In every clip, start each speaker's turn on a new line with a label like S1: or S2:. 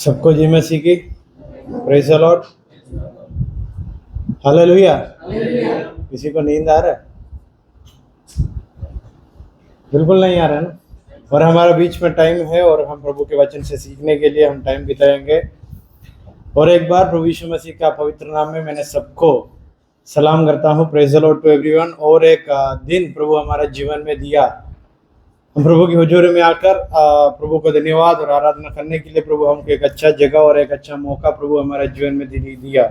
S1: सबको जी मसीह की praise the Lord, hallelujah. किसी को नींद आ रहा है? बिल्कुल नहीं आ रहा है ना। और हमारा बीच में टाइम है और हम प्रभु के वचन से सीखने के लिए हम टाइम बिताएंगे। और एक बार प्रभु यीशु मसीह का पवित्र नाम में मैंने सबको सलाम करता हूँ। Praise the Lord to everyone. और एक दिन प्रभु हमारे जीवन में दिया, हम प्रभु की हुजूरी में आकर प्रभु को धन्यवाद और आराधना करने के लिए प्रभु हमको एक अच्छा जगह और एक अच्छा मौका प्रभु हमारे जीवन में दिया।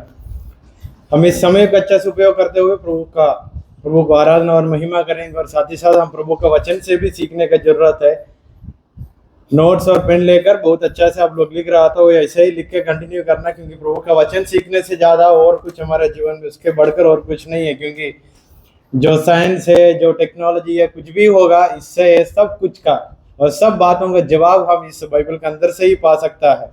S1: हम इस समय का अच्छा से उपयोग करते हुए प्रभु को आराधना और महिमा करेंगे। और साथ ही साथ हम प्रभु का वचन से भी सीखने की जरूरत है। नोट्स और पेन लेकर बहुत अच्छा से आप लोग लिख रहा था, वो ऐसे ही लिख के कंटिन्यू करना, क्योंकि प्रभु का वचन सीखने से ज़्यादा और कुछ हमारे जीवन में उसके बढ़कर और कुछ नहीं है। क्योंकि जो साइंस है, जो टेक्नोलॉजी है, कुछ भी होगा, इससे सब कुछ का और सब बातों का जवाब हम इस बाइबल के अंदर से ही पा सकता है।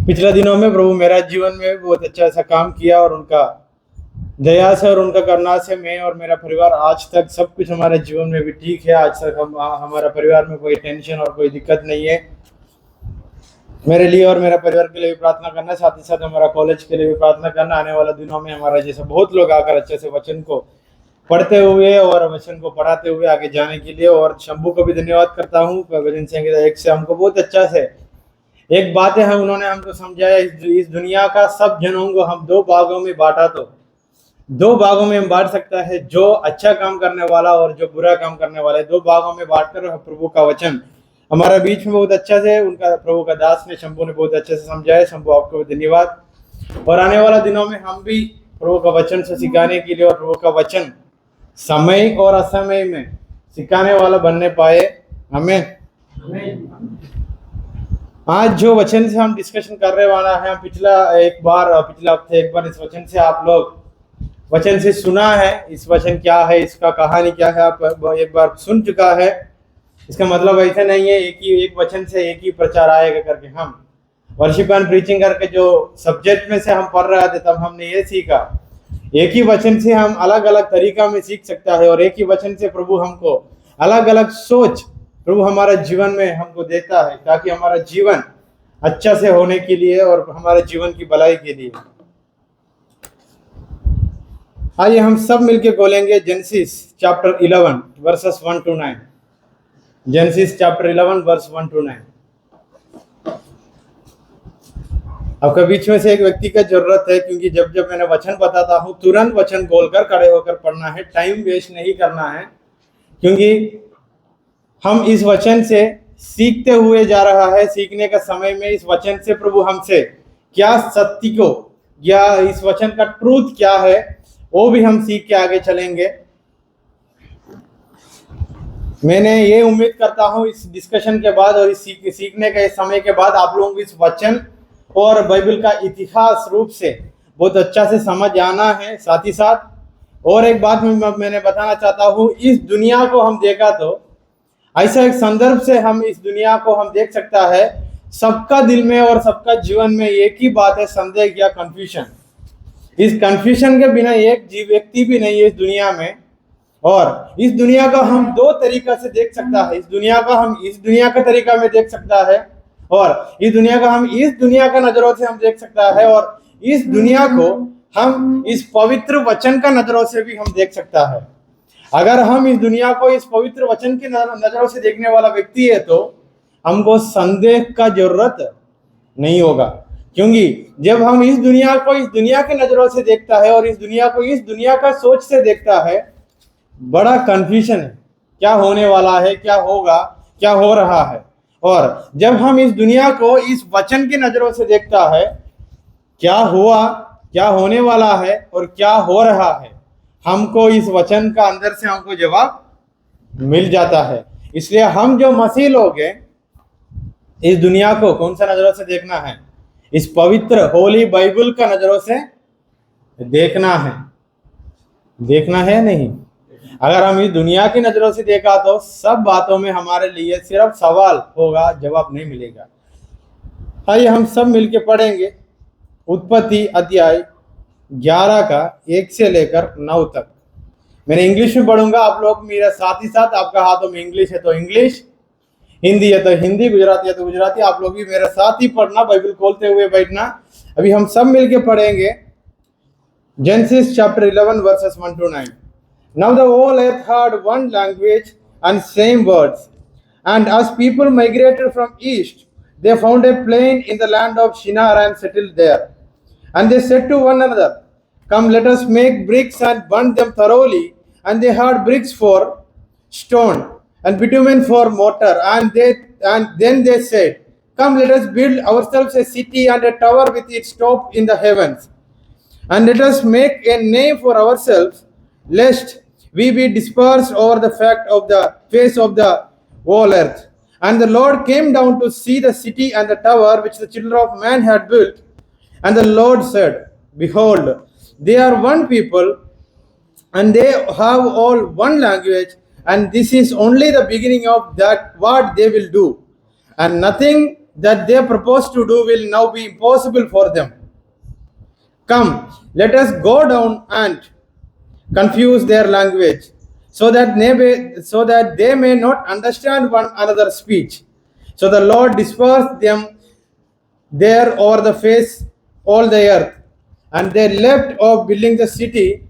S1: पिछले दिनों में प्रभु मेरा जीवन में बहुत अच्छा सा काम किया और उनका दया से और उनका करुणा से मैं और मेरा परिवार आज तक सब कुछ हमारे जीवन में भी ठीक है। आज तक हमारा परिवार में कोई टेंशन और कोई दिक्कत नहीं है। मेरे लिए और मेरा परिवार के लिए भी प्रार्थना करना, साथ ही साथ हमारा कॉलेज के लिए भी प्रार्थना करना। आने वाले दिनों में हमारा जैसे बहुत लोग आकर अच्छे से वचन को पढ़ते हुए और वचन को पढ़ाते हुए आगे जाने के लिए। और शंभू को भी धन्यवाद करता हूँ। भजन संहिता 1 से हमको बहुत अच्छा से एक बात है, हम उन्होंने हमको समझाया, इस दुनिया का सब जनों को हम दो भागों में बांटा, तो दो भागों में हम बांट सकता है, जो अच्छा काम करने वाला और जो बुरा काम करने वाला है। दो भागों में बांटकर प्रभु का वचन हमारे बीच में बहुत अच्छा से उनका प्रभु का दास ने शंभू ने बहुत अच्छे से समझाया। शंभू आपको धन्यवाद। और आने वाला दिनों में हम भी प्रभु का वचन से सिखाने के लिए और प्रभु का वचन समय और असमय में सिखाने वाला बनने पाए। हमें आज जो वचन से हम डिस्कशन कर रहे वाला है, पिछला हफ्ते एक बार इस वचन से आप लोग वचन से सुना है। इस वचन क्या है, इसका कहानी क्या है, आप एक बार सुन चुका है। इसका मतलब ऐसा नहीं है एक वचन से एक ही प्रचार आएगा करके। हम वर्शिप एंड प्रीचिंग करके जो सब्जेक्ट में से हम पढ़ रहे थे, तब हमने ये सीखा, एक ही वचन से हम अलग अलग तरीका में सीख सकता है। और एक ही वचन से प्रभु हमको अलग अलग सोच प्रभु हमारे जीवन में हमको देता है, ताकि हमारा जीवन अच्छा से होने के लिए और हमारे जीवन की भलाई के लिए। आइए हम सब मिलके खोलेंगे Genesis chapter 11 verses 1 to 9। Genesis chapter 11 verse 1 to 9। आपके बीच में से एक व्यक्ति का जरूरत है, क्योंकि जब जब मैंने वचन बताता हूँ तुरंत वचन खोलकर खड़े होकर पढ़ना है, टाइम वेस्ट नहीं करना है। क्योंकि हम इस वचन से सीखते हुए जा रहा है। सीखने का समय में इस वचन से प्रभु हमसे क्या सत्य को या इस वचन का ट्रूथ क्या है वो भी हम सीख के आगे चलेंगे। मैंने ये उम्मीद करता हूँ इस डिस्कशन के बाद और इस सीखने के समय के बाद आप लोगों को इस वचन और बाइबल का इतिहास रूप से बहुत अच्छा से समझ आना है। साथ ही साथ और एक बात मैंने बताना चाहता हूँ, इस दुनिया को हम देखा तो ऐसा एक संदर्भ से हम इस दुनिया को हम देख सकता है, सबका दिल में और सबका जीवन में एक ही बात है, संदेह या कंफ्यूजन। इस कंफ्यूजन के बिना एक व्यक्ति भी नहीं है इस दुनिया में। और इस दुनिया का हम दो तरीका से देख सकता है। इस दुनिया का हम इस दुनिया का तरीका में देख सकता है, और इस दुनिया का हम इस दुनिया का नजरों से हम देख सकता है, और इस दुनिया को हम इस पवित्र वचन का नजरों से भी हम देख सकता है। अगर हम इस दुनिया को इस पवित्र वचन की नजरों से देखने वाला व्यक्ति है, तो हमको संदेह का जरूरत नहीं होगा। क्योंकि जब हम इस दुनिया को इस दुनिया के नजरों से देखता है और इस दुनिया को इस दुनिया का सोच से देखता है, बड़ा कंफ्यूजन है, क्या होने वाला है, क्या होगा, क्या हो रहा है। और जब हम इस दुनिया को इस वचन की नजरों से देखता है, क्या हुआ, क्या होने वाला है और क्या हो रहा है, हमको इस वचन का अंदर से हमको जवाब मिल जाता है। इसलिए हम जो मसीह लोग हैं, इस दुनिया को कौन सा नजरों से देखना है? इस पवित्र होली बाइबल का नजरों से देखना है। देखना है नहीं? अगर हम इस दुनिया की नजरों से देखा तो सब बातों में हमारे लिए सिर्फ सवाल होगा, जवाब नहीं मिलेगा। आइए हम सब मिलके पढ़ेंगे उत्पत्ति अध्याय 11 का 1 से लेकर 9 तक। मैंने इंग्लिश में पढ़ूंगा, आप लोग मेरा साथ ही साथ, आपका हाथों में इंग्लिश है तो इंग्लिश, हिंदी है तो हिंदी, गुजराती है तो गुजराती। आप लोग भी मेरे साथ ही पढ़ना, बाइबल खोलते हुए बैठना। अभी हम सब मिलके पढ़ेंगे Genesis chapter 11 verses 1 to 9. Now the whole earth had one language and same words. And as people migrated from east, they found a plain in the land of Shinar and settled there. And they said to one another, come, let us make bricks and burn them thoroughly. And they had bricks for stone and bitumen for mortar. And then they said, come, let us build ourselves a city and a tower with its top in the heavens. And let us make a name for ourselves, lest we be dispersed over the face of the whole earth. And the Lord came down to see the city and the tower which the children of man had built. And the Lord said, behold, they are one people, and they have all one language, and this is only the beginning of that what they will do. And nothing that they propose to do will now be impossible for them. Come, let us go down and confuse their language, so that they may not understand one another's speech. So the Lord dispersed them there over the face all the earth, and they left off building the city.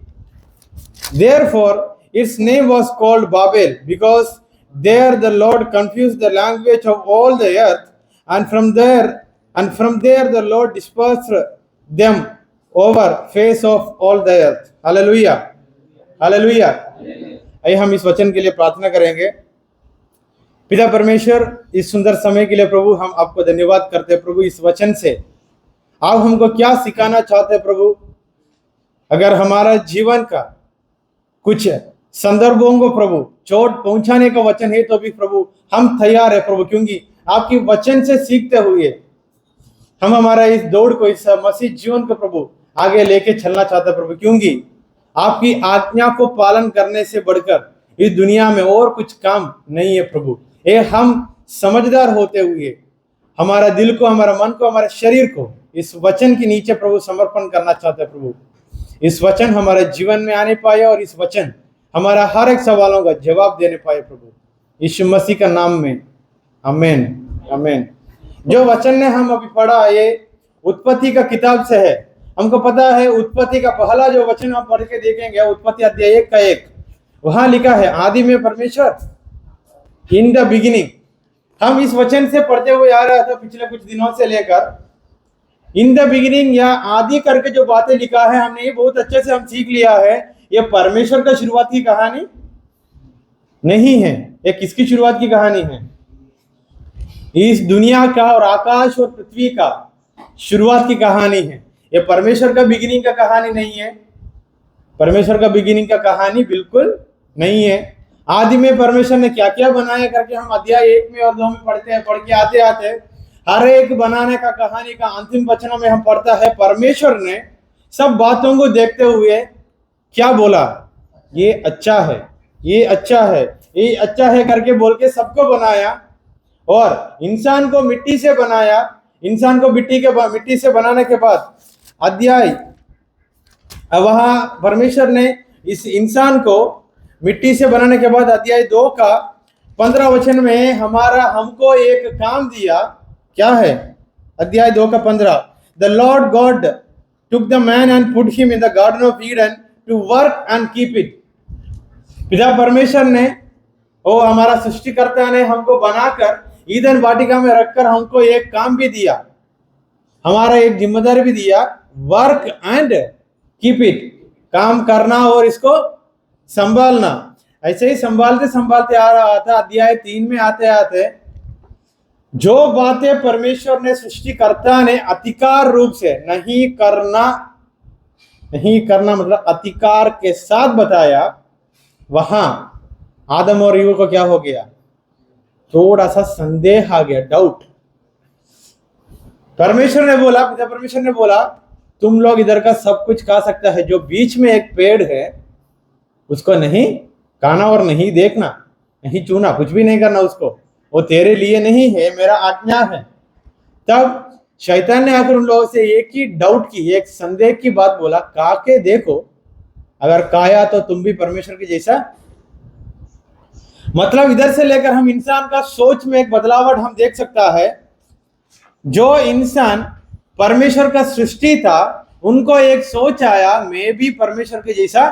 S1: Therefore, its name was called Babel, because there the Lord confused the language of all the earth, and from there the Lord dispersed them over face of all the earth. Hallelujah. Hallelujah. आइए हम इस वचन के लिए प्रार्थना करेंगे। पिता परमेश्वर, इस सुंदर समय के लिए प्रभु हम आपको धन्यवाद करते हैं। प्रभु, इस वचन से आप हमको क्या सिखाना चाहते हैं प्रभु? अगर हमारा जीवन का कुछ संदर्भों को प्रभु चोट पहुंचाने का वचन है तो भी प्रभु हम तैयार है प्रभु, क्योंकि आपकी वचन से सीखते हुए हम हमारा इस दौड़ को, इस मसीह जीवन को प्रभु आगे लेके चलना चाहते हैं प्रभु, क्योंकि आपकी आज्ञा को पालन करने से बढ़कर इस दुनिया में और कुछ काम नहीं है प्रभु। ये हम समझदार होते हुए हमारा दिल को, हमारा मन को, हमारे शरीर को इस वचन के नीचे प्रभु समर्पण करना चाहते हैं प्रभु। इस वचन हमारे जीवन में आने पाए और इस वचन हमारा हर एक सवालों का जवाब देने पाए प्रभु, यीशु मसीह का नाम में, आमीन आमीन। जो वचन ने हम अभी पढ़ा ये उत्पत्ति का किताब से है। हमको पता है उत्पत्ति का पहला जो वचन हम पढ़ के देखेंगे, उत्पत्ति अध्याय 1 का 1, वहां लिखा है आदि में परमेश्वर, इन द बिगिनिंग। हम इस वचन से पढ़ते हुए आ रहा था पिछले कुछ दिनों से लेकर। इन द बिगिनिंग या आदि करके जो बातें लिखा है, हमने ये बहुत अच्छे से हम सीख लिया है, ये परमेश्वर का शुरुआत की कहानी नहीं है। ये किसकी शुरुआत की कहानी है? इस दुनिया का और आकाश और पृथ्वी का शुरुआत की कहानी है। ये परमेश्वर का बिगिनिंग का कहानी नहीं है। परमेश्वर का बिगिनिंग का कहानी बिल्कुल नहीं है। आदि में परमेश्वर ने क्या क्या बनाया करके हम अध्याय 1 में और 2 में पढ़ते हैं। पढ़ के आते आते हर एक बनाने का कहानी का अंतिम वचनों में हम पढ़ता है परमेश्वर ने सब बातों को देखते हुए क्या बोला, ये अच्छा है, ये अच्छा है, ये अच्छा है करके बोल के सबको बनाया और इंसान को मिट्टी से बनाया। इंसान को मिट्टी से बनाने के बाद अध्याय वहां परमेश्वर ने इस इंसान को मिट्टी से बनाने के बाद अध्याय 2 का 15 वचन में हमको एक काम दिया। क्या है? अध्याय 2 का 15, the Lord God took the man and put him in the garden of Eden to work and keep it. पिता परमेश्वर ने, वो हमारा सृष्टिकर्ता ने हमको बनाकर ईदन वाटिका में रखकर हमको एक काम भी दिया, हमारा एक जिम्मेदारी भी दिया, वर्क एंड कीप इट, काम करना और इसको संभालना। ऐसे ही संभालते संभालते आ रहा था। अध्याय 3 में आते आते जो बातें परमेश्वर ने, सृष्टिकर्ता ने अधिकार रूप से नहीं करना मतलब अधिकार के साथ बताया, वहां आदम और ईव को क्या हो गया? थोड़ा सा संदेह आ गया, डाउट। परमेश्वर ने बोला, पिता परमेश्वर ने बोला, तुम लोग इधर का सब कुछ खा सकता है, जो बीच में एक पेड़ है उसको नहीं खाना और नहीं देखना, नहीं छूना, कुछ भी नहीं करना उसको, वो तेरे लिए नहीं है, मेरा आज्ञा है। तब शैतान ने आकर उन लोगों से एक ही डाउट की, एक संदेह की बात बोला, खा के देखो, अगर खाया तो तुम भी परमेश्वर के जैसा मतलब इधर से लेकर हम इंसान का सोच में एक बदलावट हम देख सकता है। जो इंसान परमेश्वर का सृष्टि था, उनको एक सोच आया, मैं भी परमेश्वर के जैसा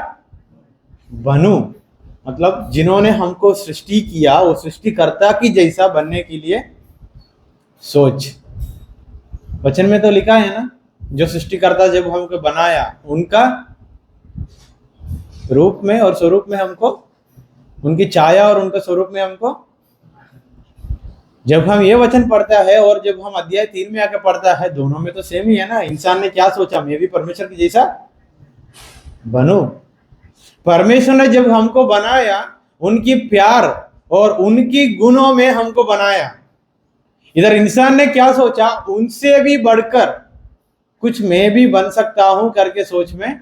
S1: बनूं। मतलब जिन्होंने हमको सृष्टि किया, वो सृष्टिकर्ता की जैसा बनने के लिए सोच। वचन में तो लिखा है ना, जो सृष्टिकर्ता जब हमको बनाया, उनका रूप में और स्वरूप में हमको, उनकी छाया और उनके स्वरूप में हमको। जब हम ये वचन पढ़ता है और जब हम अध्याय 3 में आके पढ़ता है, दोनों में तो सेम ही है ना। इंसान ने क्या सोचा, मैं भी परमेश्वर की जैसा बनूं। परमेश्वर ने जब हमको बनाया, उनकी प्यार और उनकी गुणों में हमको बनाया। इधर इंसान ने क्या सोचा, उनसे भी बढ़कर कुछ मैं भी बन सकता हूं करके सोच में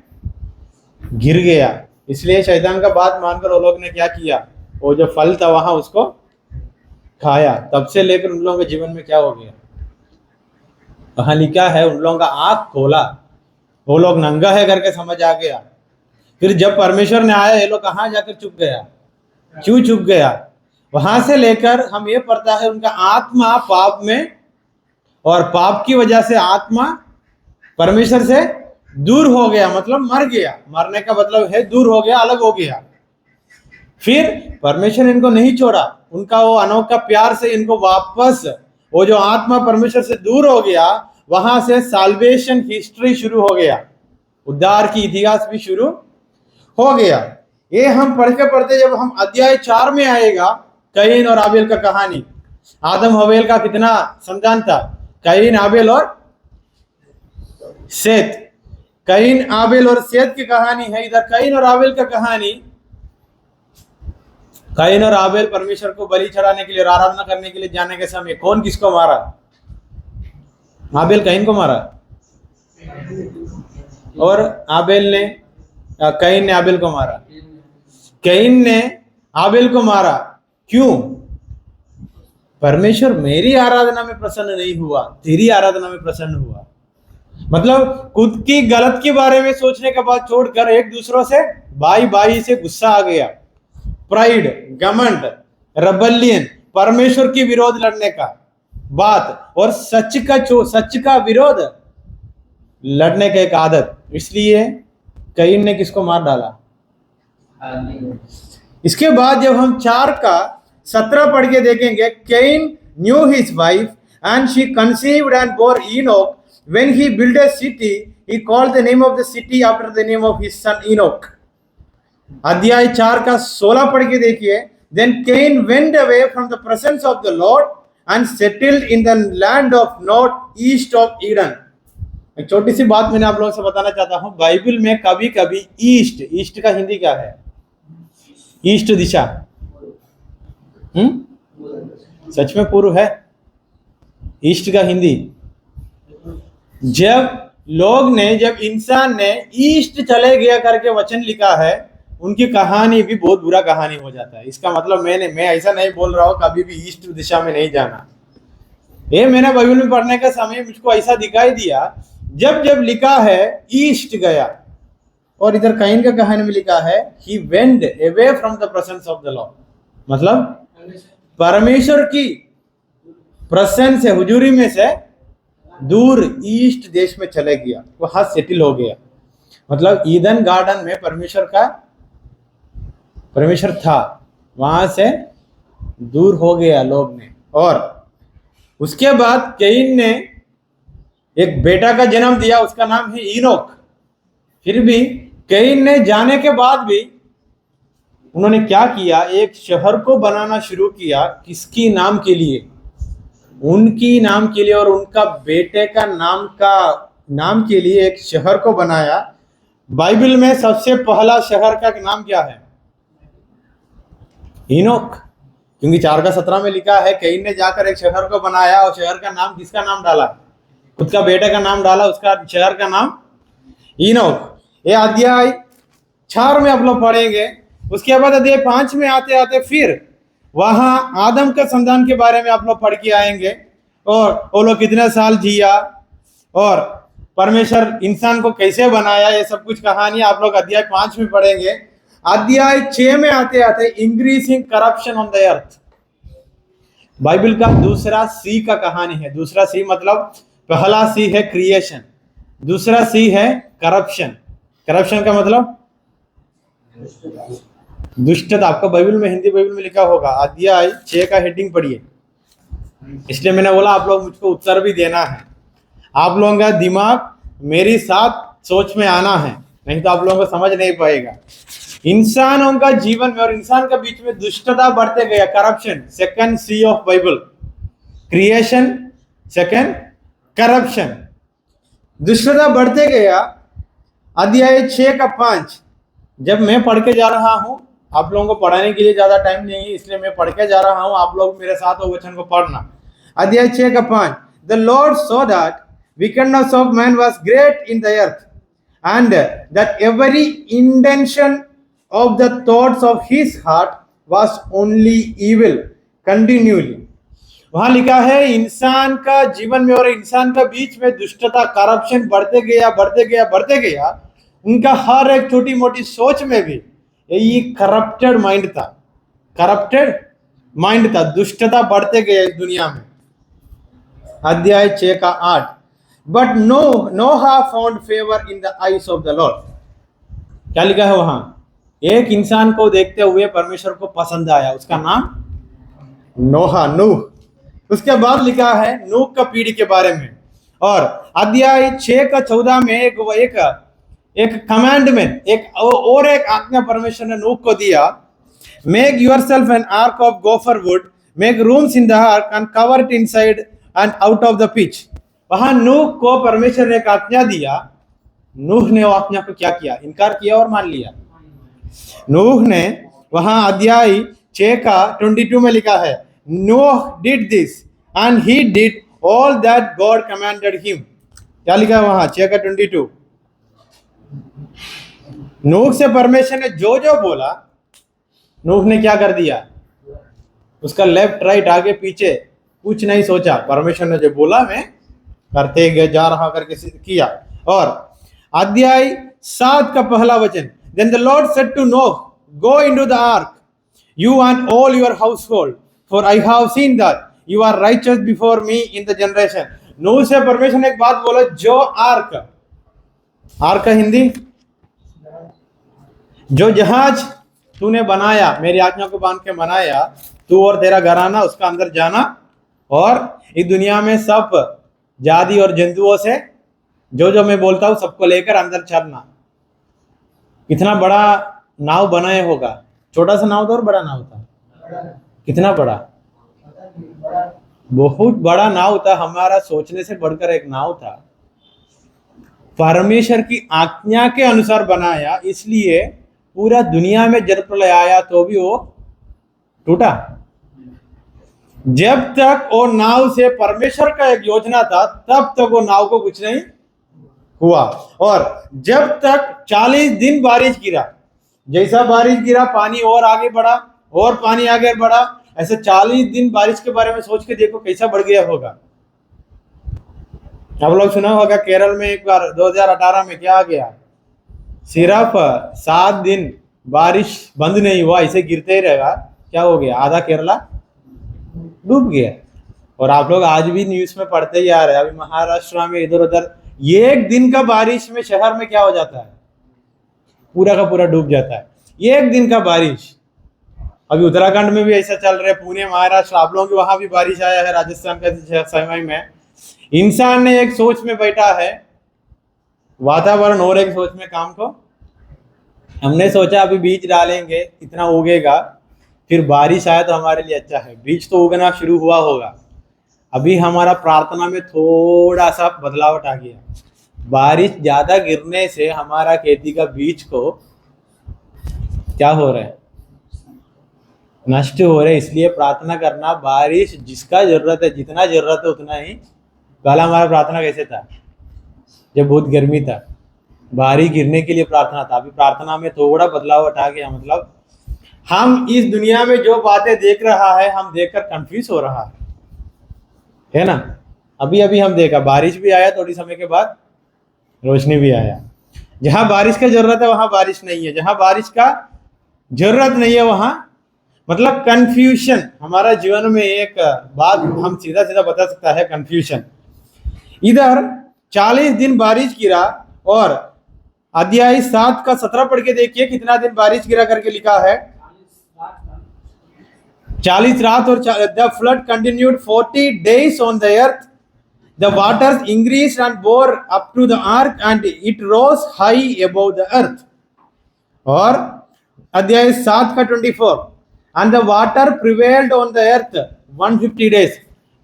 S1: गिर गया। इसलिए शैतान का बात मानकर वो लोग ने क्या किया, वो जो फल था वहां उसको खाया। तब से लेकर उन लोगों के जीवन में क्या हो गया, वहां लिखा है उन लोगों का आंख खोला, वो लोग नंगा है करके समझ आ गया। फिर जब परमेश्वर ने आया, ये लोग कहाँ जाकर चुप गया, क्यों चुप गया? वहां से लेकर हम ये पढ़ता है, उनका आत्मा पाप में, और पाप की वजह से आत्मा परमेश्वर से दूर हो गया, मतलब मर गया। मरने का मतलब है दूर हो गया, अलग हो गया। फिर परमेश्वर इनको नहीं छोड़ा, उनका वो अनोखा प्यार से इनको वापस, वो जो आत्मा परमेश्वर से दूर हो गया, वहां से साल्वेशन हिस्ट्री शुरू हो गया, उद्धार की इतिहास भी शुरू हो गया। ये हम पढ़ते पढ़ते जब हम अध्याय 4 में आएगा, कैन और आबेल का कहानी। आदम हवेल का कितना संतान था, कैन, आबेल और सेत। कैन, आबेल और सेत की कहानी है। इधर कैन और आबेल का कहानी, कैन और आबेल परमेश्वर को बलि चढ़ाने के लिए और आराधना करने के लिए जाने के समय कौन किसको मारा? आबेल कैन को मारा और आबेल ने, कैन ने आबेल को मारा। कैन ने आबेल को मारा, क्यों? परमेश्वर मेरी आराधना में प्रसन्न नहीं हुआ, तेरी आराधना में प्रसन्न हुआ। मतलब खुद की गलत के बारे में सोचने के बाद छोड़कर एक दूसरों से भाई भाई से गुस्सा आ गया। प्राइड, घमंड, रेबेलियन, परमेश्वर की विरोध लड़ने का बात, और सच का विरोध लड़ने का एक आदत। इसलिए कैन ने किसको मार डाला? इसके बाद जब हम 4 का 17 पढ़ के देखेंगे, Cain knew his wife and she conceived and bore Enoch. When he built a city, he called the name of the city after the name of his son Enoch. अध्याय 4 का 16 पढ़ के देखिए। Then Cain went away from the presence of the Lord and settled in the land of Nod, east of Eden. एक छोटी सी बात मैंने आप लोगों से बताना चाहता हूँ। बाइबल में कभी कभी ईस्ट का हिंदी क्या है? ईस्ट दिशा, सच में पूर्व है ईस्ट का हिंदी। जब इंसान ने ईस्ट चले गया करके वचन लिखा है, उनकी कहानी भी बहुत बुरा कहानी हो जाता है। इसका मतलब मैं ऐसा नहीं बोल रहा हूँ कभी भी ईस्ट दिशा में नहीं जाना। ये मैंने बाइबल में पढ़ने का समय मुझको ऐसा दिखाई दिया, जब लिखा है ईस्ट गया, और इधर कैन का कहानी में लिखा है he went away from the presence of the Lord. मतलब परमेश्वर की प्रेजेंस से, हुजूरी में से दूर ईस्ट देश में चले गया, वहां सेटल हो गया। मतलब ईदन गार्डन में परमेश्वर था, वहां से दूर हो गया लोग ने। और उसके बाद कैन ने एक बेटा का जन्म दिया, उसका नाम है ईनोक। फिर भी कैन ने जाने के बाद भी उन्होंने क्या किया, एक शहर को बनाना शुरू किया। किसकी नाम के लिए? उनकी नाम के लिए और उनका बेटे का नाम के लिए एक शहर को बनाया। बाइबल में सबसे पहला शहर का नाम क्या है? इनोक। क्योंकि 4 का 17 में लिखा है कैन ने जाकर एक शहर को बनाया, और शहर का नाम किसका नाम डाला? खुद का बेटे का नाम डाला, उसका शहर का नाम इनोक। ये अध्याय 4 में आप लोग पढ़ेंगे। उसके बाद अध्याय 5 में आते आते फिर वहां आदम का संतान के बारे में आप लोग पढ़ के आएंगे, और वो लोग कितने साल जिया और परमेश्वर इंसान को कैसे बनाया, ये सब कुछ कहानी आप लोग अध्याय 5 में पढ़ेंगे। अध्याय 6 में आते आते increasing corruption on the earth. Bible का दूसरा सी का कहानी है। दूसरा सी मतलब पहला सी है क्रिएशन, दूसरा सी है करप्शन। करप्शन का मतलब दुष्टता। आपका बाइबल में, हिंदी बाइबल में लिखा होगा। अध्याय 6 का हेडिंग पढ़िए। इसलिए मैंने बोला आप लोग मुझको उत्तर भी देना है। आप लोगों का दिमाग मेरी साथ सोच में आना है, नहीं तो आप लोगों को समझ नहीं पाएगा। इंसानों का जीवन में और इंसान के बीच में दुष्टता बढ़ते गया, corruption. Second C of Bible, creation, second corruption. दुष्टता बढ़ते गया। अध्याय 6 का 5 जब मैं पढ़ के जा रहा हूं, आप लोगों को पढ़ाने के लिए ज्यादा टाइम नहीं है इसलिए मैं पढ़ के जा रहा हूं, आप लोग मेरे साथ वो वचन को पढ़ना। अध्याय 6 का 5, the Lord saw that wickedness of man was great in the earth, and that every intention of the thoughts of his heart was only evil continually। वहां लिखा है इंसान का जीवन में और इंसान का बीच में दुष्टता, करप्शन बढ़ते गया, बढ़ते गया, बढ़ते गया। उनका हर एक छोटी मोटी सोच में भी यही करप्टेड माइंड था, करप्टेड माइंड था। दुष्टता बढ़ते गया इस दुनिया में। अध्याय 6 का 8, but Noah found favour in the eyes of the Lord. क्या लिखा है वहां? एक इंसान को देखते हुए परमेश्वर को पसंद आया, उसका नाम नोहा, नूह। उसके बाद लिखा है नूह का पीढ़ी के बारे में। और अध्याय 6 का 14 में एक कमांडमेंट, एक आज्ञा परमेश्वर ने नूह को दिया। Make yourself an ark of gopher wood, make rooms in the ark and cover it inside and out of the pitch. वहां नूह को परमेश्वर ने एक आज्ञा दिया। नूह ने वो आज्ञा को क्या किया? इनकार किया और मान लिया। नूह ने वहां अध्याय 6 का 22 में लिखा है, नूह did this and he did all that God commanded him. क्या लिखा है वहां 6 का 22? नूह से परमेश्वर ने जो जो बोला, नूह ने क्या कर दिया? उसका लेफ्ट राइट आगे पीछे कुछ नहीं सोचा। परमेश्वर ने जो बोला मैं करते गए जा रहा करके किया। और अध्याय 7 का पहला वचन, then the Lord said to Noah, go into the ark, you and all your household, for I have seen that you are righteous before me in the generation. नूह से परमेश्वर ने एक बात बोला, जो आर्क, आर्क का हिंदी, जो जहाज तूने बनाया, मेरी आज्ञा को बांध के बनाया, तू और तेरा घराना उसका अंदर जाना और इस दुनिया में सब जाति और जंतुओं से जो जो मैं बोलता हूं सबको लेकर अंदर चलना। कितना बड़ा नाव बनाए होगा? छोटा सा नाव था और बड़ा नाव था? कितना बड़ा? बहुत बड़ा नाव था, हमारा सोचने से बढ़कर एक नाव था। परमेश्वर की आज्ञा के अनुसार बनाया, इसलिए पूरा दुनिया में जल प्रलय आया तो भी वो टूटा। जब तक वो नाव से परमेश्वर का एक योजना था तब तक वो नाव को कुछ नहीं हुआ। और जब तक 40 दिन बारिश गिरा, जैसा बारिश गिरा पानी और आगे बढ़ा और पानी आगे बढ़ा, ऐसे 40 दिन बारिश के बारे में सोच के देखो कैसा बढ़ गया होगा। आप लोग सुना होगा केरल में एक बार 2018 में क्या आ गया, सिर्फ 7 दिन बारिश बंद नहीं हुआ, ऐसे गिरते ही रहेगा, क्या हो गया? आधा केरला डूब गया। और आप लोग आज भी न्यूज में पढ़ते ही आ रहे हैं। अभी महाराष्ट्र में इधर उधर एक दिन का बारिश में शहर में क्या हो जाता है? पूरा का पूरा डूब जाता है, एक दिन का बारिश। अभी उत्तराखंड में भी ऐसा चल रहा है, पुणे, महाराष्ट्र, आप लोगों के वहां भी बारिश आया है, राजस्थान का समय में। इंसान ने एक सोच में बैठा है, वातावरण और एक सोच में काम को। हमने सोचा अभी बीज डालेंगे, इतना उगेगा, फिर बारिश आया तो हमारे लिए अच्छा है, बीज तो उगना शुरू हुआ होगा। अभी हमारा प्रार्थना में थोड़ा सा बदलावट आ गया, बारिश ज्यादा गिरने से हमारा खेती का बीज को क्या हो रहा है? नष्ट हो रहे। इसलिए प्रार्थना करना, बारिश जिसका जरूरत है, जितना जरूरत है उतना ही। पहला हमारा प्रार्थना कैसे था? जब बहुत गर्मी था, बारिश गिरने के लिए प्रार्थना था। अभी प्रार्थना में थोड़ा बदलावट आ गया, मतलब हम इस दुनिया में जो बातें देख रहा है, हम देखकर कंफ्यूज हो रहा है ना। अभी अभी हम देखा, बारिश भी आया, थोड़ी समय के बाद रोशनी भी आया। जहां बारिश का जरूरत है वहां बारिश नहीं है, जहां बारिश का जरूरत नहीं है वहां, मतलब कंफ्यूजन। हमारा जीवन में एक बात हम सीधा सीधा बता सकता है, कंफ्यूजन। इधर 40 दिन बारिश गिरा, और अध्याय 7 का 17 पढ़ के देखिए कितना दिन बारिश गिरा करके लिखा है। 40 रात और the flood continued 40 days on the earth. The waters increased and bore up to the ark, and it rose high above the earth. और अध्याय 7 का 24, and the water prevailed on the earth 150 days.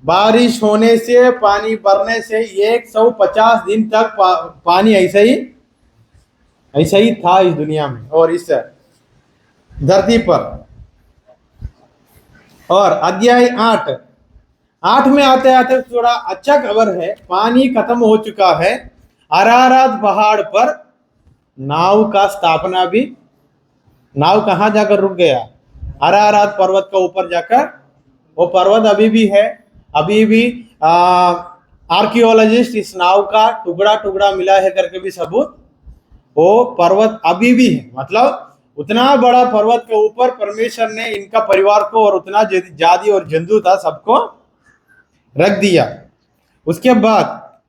S1: बारिश होने से, पानी भरने से 150 दिन तक पानी ऐसा ही था इस दुनिया में और इस धरती पर। और अध्याय 8 में आते आते थोड़ा अच्छा खबर है, पानी खत्म हो चुका है। अरारात पहाड़ पर नाव का स्थापना भी, नाव कहाँ जाकर रुक गया? अरारात पर्वत का ऊपर जाकर। वो पर्वत अभी भी है, अभी भी आर्कियोलॉजिस्ट इस नाव का टुकड़ा टुकड़ा मिला है करके भी सबूत, वो पर्वत अभी भी है। मतलब उतना बड़ा पर्वत के ऊपर परमेश्वर ने इनका परिवार को और उतना जाति और जंतु था सबको रख दिया। उसके बाद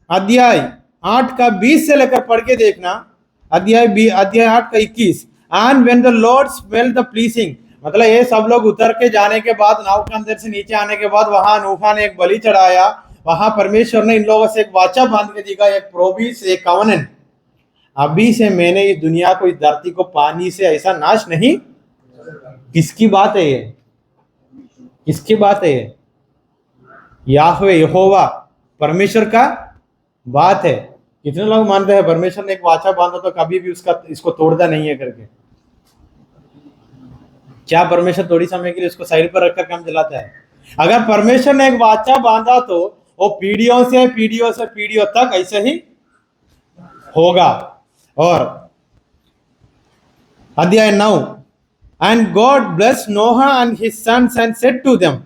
S1: अध्याय 8 का 20 से लेकर पढ़ के देखना, अध्याय 8 का 21, and when the Lord smelled the pleasing, मतलब ये सब लोग उतर के जाने के बाद, नाव के अंदर से नीचे आने के बाद वहां नूहा ने एक बलि चढ़ाया। वहां परमेश्वर ने इन लोगों से एक वाचा बांध के दिखा, एक प्रोमिस, एक कवनेंट, अभी से मैंने इस दुनिया को, इस धरती को पानी से ऐसा नाश नहीं। किसकी बात है ये? किसकी बात है ये? याहवे, यहोवा, परमेश्वर का बात है। कितने लोग मानते हैं परमेश्वर ने एक वाचा बांधा तो कभी भी इसको तोड़ता नहीं है करके? क्या परमेश्वर थोड़ी समय के लिए उसको साइड पर रखकर काम चलाता है? अगर परमेश्वर ने एक वाचा बांधा तो वो पीढ़ियों से पीढ़ियों तक ऐसे ही होगा। और अध्याय 9, and God bless Noah and his sons and said to them,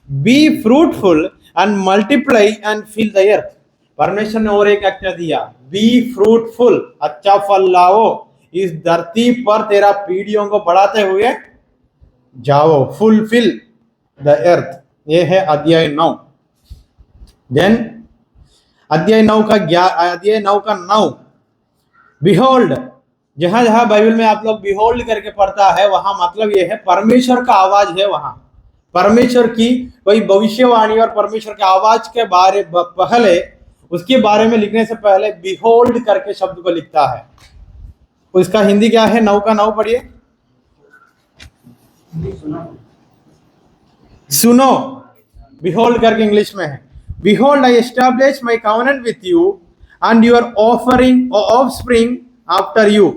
S1: be fruitful and multiply and fill the earth. परमेश्वर ने और एक आज्ञा दिया, बी फ्रूटफुल, अच्छा फल लाओ, इस धरती पर तेरा पीढ़ियों को बढ़ाते हुए जाओ, फुलफिल द अर्थ। ये है अध्याय 9। देन अध्याय 9 का 9, बिहोल्ड, जहां जहां बाइबल में आप लोग बिहोल्ड करके पढ़ता है वहां मतलब यह है परमेश्वर का आवाज है। वहां परमेश्वर की कोई भविष्यवाणी और परमेश्वर के आवाज के बारे पहले, उसके बारे में लिखने से पहले बिहोल्ड करके शब्द को लिखता है। उसका हिंदी क्या है? 9 का 9 पढ़िए। सुनो, बिहोल्ड करके इंग्लिश में है, behold I establish my covenant with you and your offspring after you.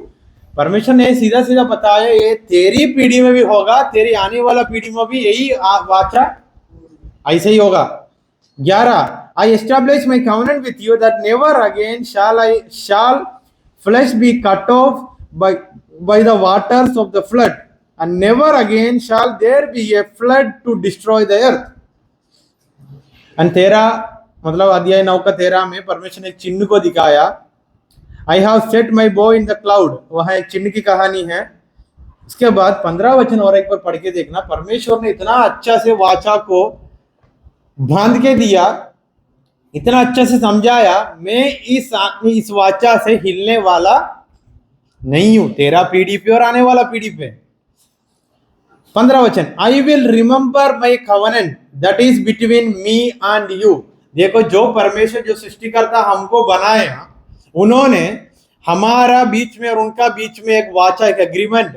S1: परमेश्वर ने सीधा सीधा बताया ये तेरी पीढ़ी में भी होगा, तेरी आने वाला पीढ़ी में भी यही वाचा ऐसे ही होगा। 11, I establish my covenant with you that never again shall flesh be cut off by the waters of the flood, and never again shall there be a flood to destroy the earth. And 13, मतलब अध्याय 9 का 13 में परमेश्वर ने एक चिन्ह को दिखाया, I have set my bow in the cloud, वहां एक चिन्ह की कहानी है। उसके बाद 15 वचन और एक बार पढ़ के देखना, परमेश्वर ने इतना अच्छा से वाचा को बांध के दिया, इतना अच्छा से समझाया, मैं इस वाचा से हिलने वाला नहीं हूं, तेरा पीढ़ी पे और आने वाला पीढ़ी पे। 15 वचन, I will remember my covenant that is between me and you. देखो, जो परमेश्वर, जो सृष्टिकर्ता हमको बनाया, उन्होंने हमारा बीच में और उनका बीच में एक वाचा, एक एग्रीमेंट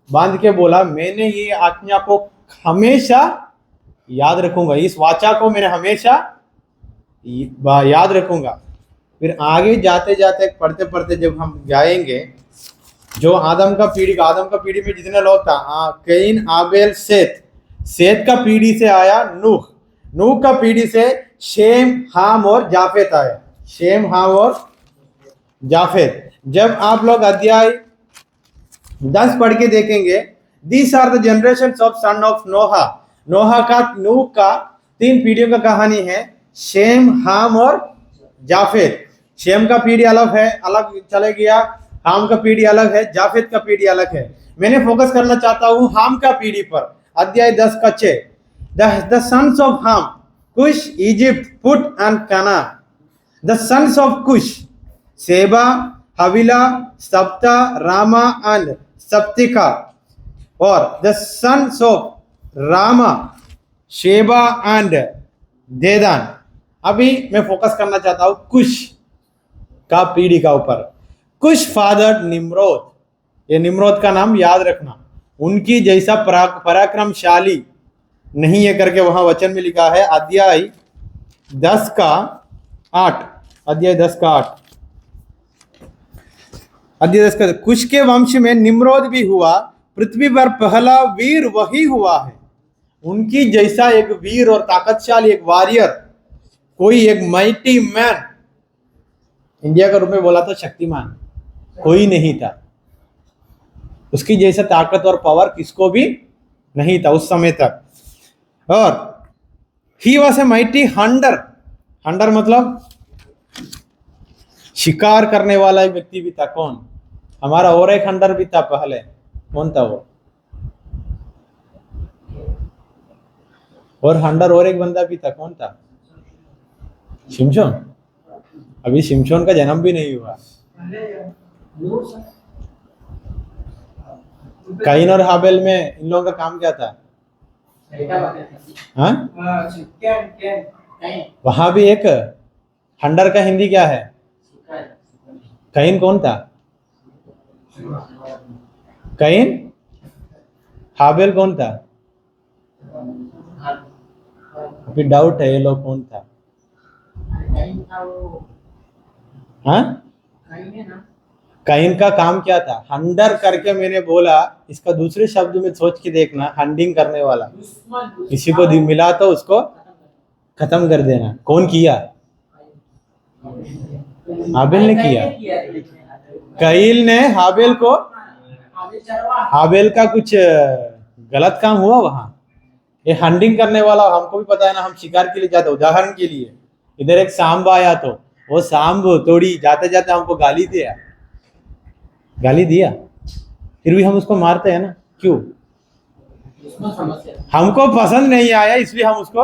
S1: बांध के बोला, मैंने ये आज्ञा को हमेशा याद रखूंगा, इस वाचा को मैंने हमेशा याद रखूंगा। फिर आगे जाते जाते पढ़ते पढ़ते जब हम जाएंगे, जो आदम का पीढ़ी में जितने लोग था, कैन, आबेल, सेत का पीढ़ी से आया नूह का पीढ़ी से शेम, हाम और जाफेत आया। शेम, हाम और जाफेत। जब आप लोग अध्याय 10 पढ़ के देखेंगे, these are the generations of son of Noah. नूह का 3 पीढ़ियों का कहानी है, शेम, हाम और जाफेत। शेम का पीढ़ी अलग है, अलग चले गया, हाम का पीढ़ी अलग है, जाफेत का पीढ़ी अलग है। मैंने फोकस करना चाहता हूँ हाम का पीढ़ी पर। अध्याय 10 का 6, the sons of Ham, Cush, Egypt, Put and Canaan. The sons of Cush, Seba, Havilah, Sabtah, Raamah and Sabteca. और the sons of Raamah, Sheba and Dedan. अभी मैं फोकस करना चाहता हूं कुश का पीढ़ी का ऊपर। कुश फादर निम्रोद, ये निम्रोद का नाम याद रखना। उनकी जैसा पराक्रमशाली नहीं है करके वहां वचन में लिखा है। अध्याय 10 का 8, अध्याय 10 का 8, अध्याय 10 का। कुश के वंश में निम्रोद भी हुआ, पृथ्वी पर पहला वीर वही हुआ है। उनकी जैसा एक वीर और ताकतशाली एक वॉरियर, कोई एक माइटी मैन, इंडिया का रूप में बोला तो शक्तिमान, कोई नहीं था। उसकी जैसा ताकत और पावर किसको भी नहीं था उस समय तक। और he was a mighty Hunter, Hunter मतलब शिकार करने वाला एक व्यक्ति भी था। कौन? हमारा और एक हंटर भी था पहले। कौन था वो? और हंटर और एक बंदा भी था। कौन था? शिमशोन। अभी शिमशोन का जन्म भी नहीं हुआ। काइन और हाबेल में इन लोगों का काम क्या था? हाँ, वहां भी एक हंटर का हिंदी क्या है? काइन कौन था? काइन। हाबेल कौन था? अभी डाउट है ये लोग कौन था। हाँ, काइन का काम क्या था? हंटर करके मैंने बोला, इसका दूसरे शब्द में सोच के देखना, हंटिंग करने वाला। किसी को मिला तो उसको खत्म कर देना। कौन किया? हाबेल ने किया। काइन ने हाबेल को, हाबेल का कुछ गलत काम हुआ वहां। ये हंटिंग करने वाला, हमको भी पता है ना, हम शिकार के लिए जाते। उदाहरण के लिए इधर एक सांब आया तो वो सांब तोड़ी जाते जाते हमको गाली दिया, गाली दिया, फिर भी हम उसको मारते हैं ना। क्यों? हमको पसंद नहीं आया इसलिए हम उसको,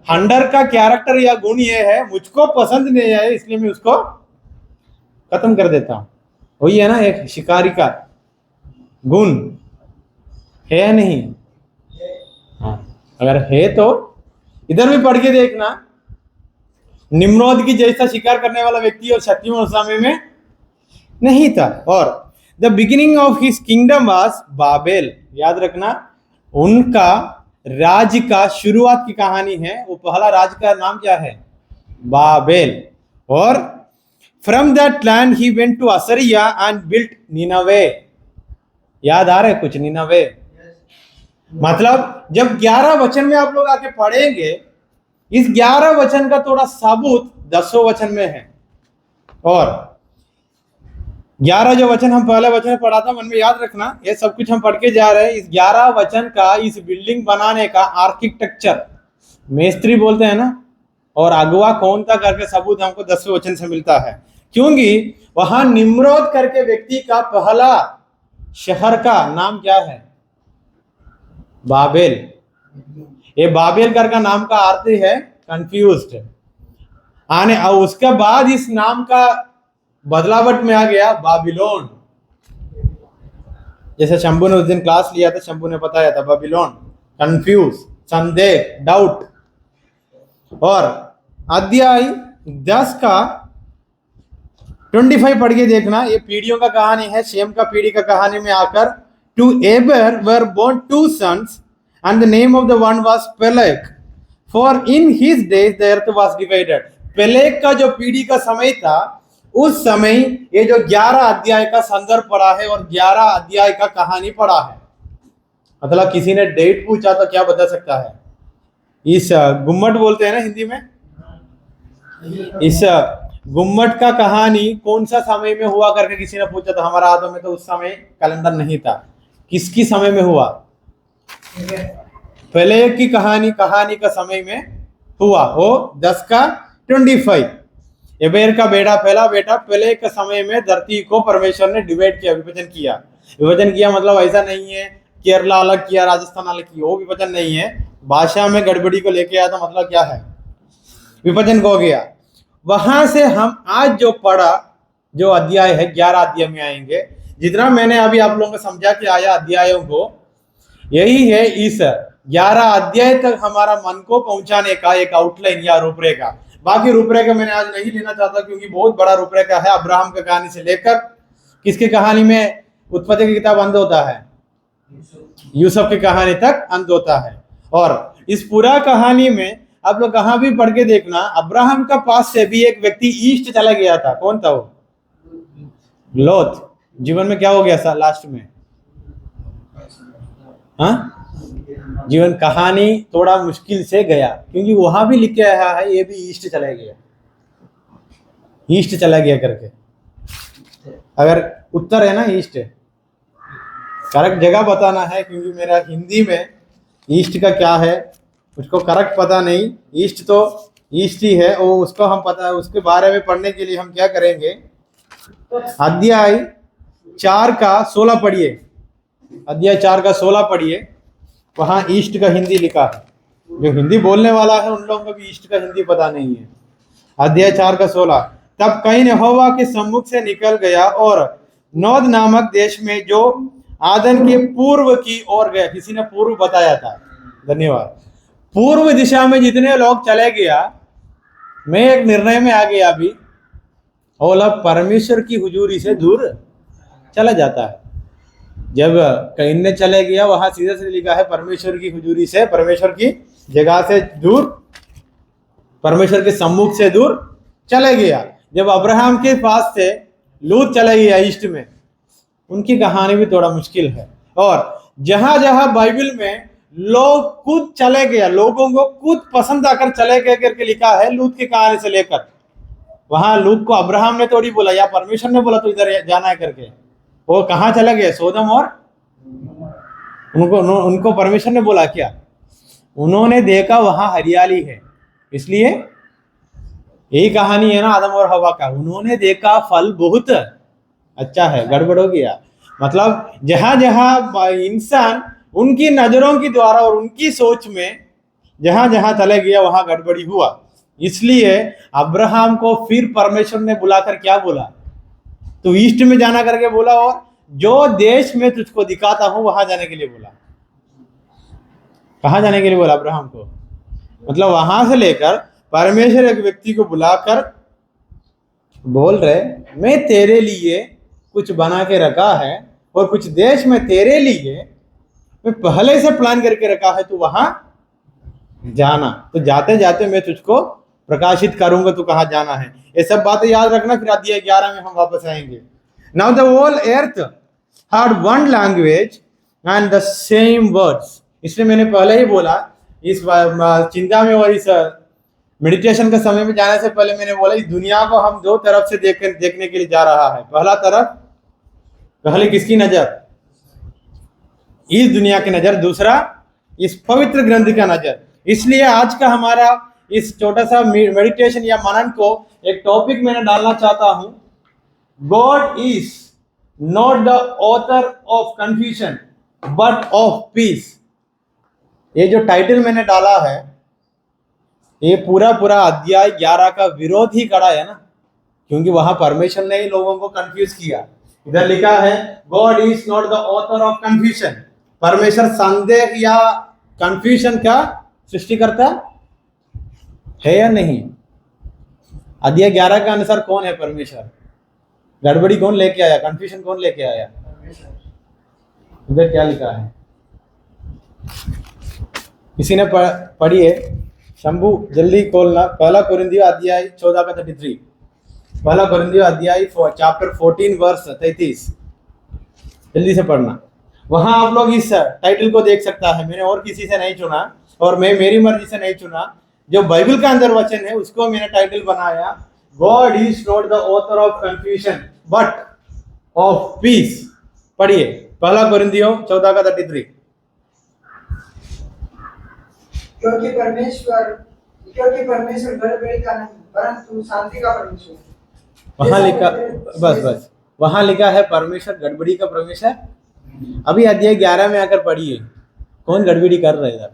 S1: हंटर का कैरेक्टर या गुण ये है, मुझको पसंद नहीं आया इसलिए मैं उसको खत्म कर देता हूं। वही है ना एक शिकारी का गुण, है या नहीं? हाँ, अगर है तो इधर भी पढ़ के देखना। निम्रोद की जैसा शिकार करने वाला व्यक्ति और शक्तिमान उस समय में नहीं था। और the beginning of his kingdom was Babel. याद रखना, उनका राज्य का शुरुआत की कहानी है। वो पहला राज्य का नाम क्या है? बाबेल। और from that land he went to Assyria and built Nineveh. याद आ रहा है कुछ? निनवे मतलब जब 11 वचन में आप लोग आके पढ़ेंगे, इस 11 वचन का थोड़ा सबूत 10 वचन में है। और 11 जो वचन हम पहले वचन में पढ़ा था, मन में याद रखना, ये सब कुछ हम पढ़ के जा रहे हैं। इस 11 वचन का इस बिल्डिंग बनाने का आर्किटेक्चर, मेस्त्री बोलते हैं ना, और अगुवा कौन था करके सबूत हमको 10 वचन से मिलता है। क्योंकि वहां निम्रोद करके व्यक्ति का पहला शहर का नाम क्या है? बाबेल। ये बाबेल कर का नाम का अर्थ है कंफ्यूज्ड आने, और उसके बाद इस नाम का बदलावट में आ गया बाबिलोन। जैसे शंभू ने उस दिन क्लास लिया था, शंभू ने बताया था बाबिलोन, कंफ्यूज, संदेह, डाउट। और अध्याय 10 का 25 पढ़ के देखना, ये पीढ़ियों का कहानी है। शेम का पीढ़ी का कहानी में आकर, to Eber were born 2 sons and the name of the one was Peleg, for in his days the earth was divided। Peleg का जो पीढ़ी का समय था, उस समय ये जो 11 अध्याय का संदर्भ पढ़ा है और 11 अध्याय का कहानी पढ़ा है। मतलब किसी ने डेट पूछा तो क्या बता सकता है? इस गुम्मट बोलते हैं ना हिंदी में, इस गुम्मट का कहानी कौन सा समय में हुआ करके किसी ने पूछा तो हमारा हाथों में तो उस समय कैलेंडर नहीं था। किसकी समय में हुआ? पेलेग की कहानी का समय में हुआ। वो 10 का 25। एबेर का बेटा, पहला बेटा, पेलेग के समय में धरती को परमेश्वर ने डिवाइड किया, विभाजन किया। विभाजन किया मतलब ऐसा नहीं है केरला अलग किया राजस्थान अलग किया, वो विभाजन नहीं है। भाषा में गड़बड़ी को लेके आया तो मतलब क्या है, विभाजन हो गया। वहां से हम आज जो पढ़ा, जो अध्याय है 11 अध्याय में आएंगे। जितना मैंने अभी आप लोगों को समझा कि आया अध्यायों को, यही है इस 11 अध्याय तक हमारा मन को पहुंचाने का एक आउटलाइन या रूपरेखा। बाकी रूपरेखा मैंने आज नहीं लेना चाहता क्योंकि बहुत बड़ा रूपरेखा है। अब्राहम की कहानी से लेकर किसकी कहानी में उत्पत्ति की किताब अंत होता है, यूसुफ की कहानी तक अंत होता है। और इस पूरा कहानी में आप लोग कहां भी पढ़ के देखना, अब्राहम का पास से भी एक व्यक्ति ईस्ट चला गया था। कौन था वो? लोत। जीवन में क्या हो गया था लास्ट में? हाँ, जीवन कहानी थोड़ा मुश्किल से गया क्योंकि वहां भी लिख के आया है ये भी ईस्ट चला गया, ईस्ट चला गया करके। अगर उत्तर है ना ईस्ट, करेक्ट जगह बताना है क्योंकि मेरा हिंदी में ईस्ट का क्या है उसको करेक्ट पता नहीं। ईस्ट तो ईस्ट ही है, वो उसको हम पता, उसके बारे में पढ़ने के लिए हम क्या करेंगे, अध्याय 4 का 16 पढ़िए। अध्याय 4 का 16 पढ़िए, वहाँ ईस्ट का हिंदी लिखा है। जो हिंदी बोलने वाला है उन लोगों को भी ईस्ट का हिंदी पता नहीं है। अध्याय 4 का 16, तब कैन यहोवा के सम्मुख से निकल गया और नोद नामक देश में जो आदन के पूर्व की ओर गया। किसी ने पूर्व बताया था, धन्यवाद। पूर्व दिशा में जितने लोग चले गया, मैं एक निर्णय में आ गया अभी, वो लोग परमेश्वर की हुजूरी से दूर चला जाता है। जब कैन ने चले गया, वहां सीधे सीधे लिखा है परमेश्वर की हुजूरी से, परमेश्वर की जगह से दूर, परमेश्वर के सम्मुख से दूर चले गया। जब अब्राहम के पास से लूत चले गया ईस्ट में, उनकी कहानी भी थोड़ा मुश्किल है। और जहां जहां बाइबल में लोग खुद चले गया, लोगों को खुद पसंद आकर चले गए करके लिखा है लूत की कहानी से लेकर, वहां लूत को अब्राहम ने थोड़ी बोला या परमेश्वर ने बोला तो इधर जाना है करके। वो कहाँ चले गए? सोदम और उनको परमेश्वर ने बोला क्या? उन्होंने देखा वहां हरियाली है, इसलिए यही कहानी है ना आदम और हवा का। उन्होंने देखा फल बहुत अच्छा है, गड़बड़ हो गया। मतलब जहां जहां इंसान उनकी नजरों के द्वारा और उनकी सोच में जहां जहां चले गया वहां गड़बड़ी हुआ। इसलिए अब्राहम को फिर परमेश्वर ने बुलाकर क्या बोला, तू ईस्ट में जाना करके बोला, और जो देश में तुझको दिखाता हूं वहां जाने के लिए बोला। कहां जाने के लिए बोला अब्राहम को? मतलब वहां से लेकर परमेश्वर एक व्यक्ति को बुलाकर बोल रहे, मैं तेरे लिए कुछ बना के रखा है और कुछ देश में तेरे लिए मैं पहले से प्लान करके रखा है, तू वहां जाना। तो जाते जाते मैं तुझको प्रकाशित करूंगा तू कहां जाना है। ये सब बातें याद रखना, फिर अध्याय 11 में हम वापस आएंगे। Now the whole earth had one language and the same words. इसलिए मैंने पहले ही बोला, इस चिंता में और इस मेडिटेशन के समय में जाने से पहले मैंने बोला, इस दुनिया को हम दो तरफ से देखने के लिए जा रहा है। पहला तरफ, पहले किसकी नजर? इस दुनिया की नजर। दूसरा, इस पवित्र ग्रंथ का नजर। इसलिए आज का हमारा इस छोटा सा मेडिटेशन या मनन को एक टॉपिक मैंने डालना चाहता हूं, God is not the author of confusion but of piece. ये जो टाइटल मैंने डाला है, ये पूरा अध्याय 11 का विरोध ही खड़ा है ना, क्योंकि वहां परमेश्वर ने ही लोगों को कंफ्यूज किया। इधर लिखा है God is not the author of confusion. परमेश्वर संदेह या कंफ्यूजन का सृष्टिकर्ता है या नहीं? अध्याय 11 का अनुसार कौन है परमेश्वर? गड़बड़ी कौन लेके आया? कंफ्यूजन कौन लेके आया? इधर क्या लिखा है? किसी ने पढ़िए? शंभू जल्दी खोलना। पहला कोरिन्थियों अध्याय 14 का 33। पहला कोरिन्थियों अध्याय चैप्टर 14 वर्स 33, जल्दी से पढ़ना। वहां आप लोग इस टाइटल को देख सकता है। मैंने और किसी से नहीं चुना और मैं मेरी मर्जी से नहीं चुना, जो बाइबल का अंदर वचन है उसको मैंने टाइटल बनाया, God is not the author of confusion but of piece. पढ़िए पहला कोरिन्थियों 14 का 33।
S2: क्योंकि परमेश्वर गड़बड़ी का नहीं परंतु शांति का परमेश्वर।
S1: वहां लिखा, बस वहां लिखा है परमेश्वर गड़बड़ी का परमेश्वर अभी अध्याय 11 में आकर पढ़िए, कौन गड़बड़ी कर रहा है इधर?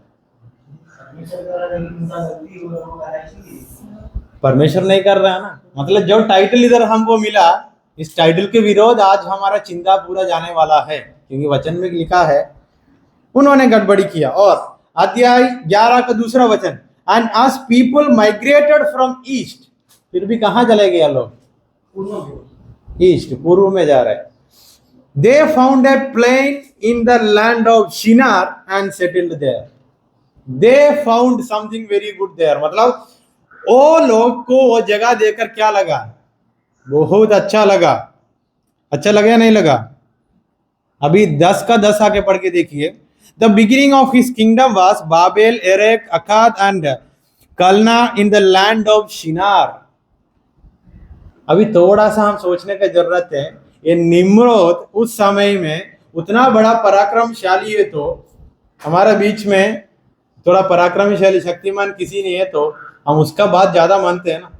S1: परमेश्वर नहीं कर रहा है ना। मतलब जो टाइटल इधर हमको मिला, इस टाइटल के विरोध आज हमारा चिंता पूरा जाने वाला है, क्योंकि वचन में लिखा है उन्होंने गड़बड़ी किया। और अध्याय 11 का दूसरा वचन, and as people migrated from east, फिर भी कहाँ चले गए लोग? ईस्ट, पूर्व में जा रहे हैं। They found a plain in the land of Shinar and settled there. They found something very good there. मतलब वो लोग को वो जगह देखकर क्या लगा? बहुत अच्छा लगा। अच्छा लगा या नहीं लगा? अभी 10 का 10 आके पढ़ के देखिए। The beginning of his kingdom was Babel, Erech, Akkad and Kalna in the land of Shinar. अभी थोड़ा सा हम सोचने की जरूरत है। ये निम्रोद उस समय में उतना बड़ा पराक्रमशाली है, तो हमारा बीच में थोड़ा पराक्रमशाली शक्तिमान किसी नहीं है, तो हम उसका बात ज्यादा मानते हैं ना।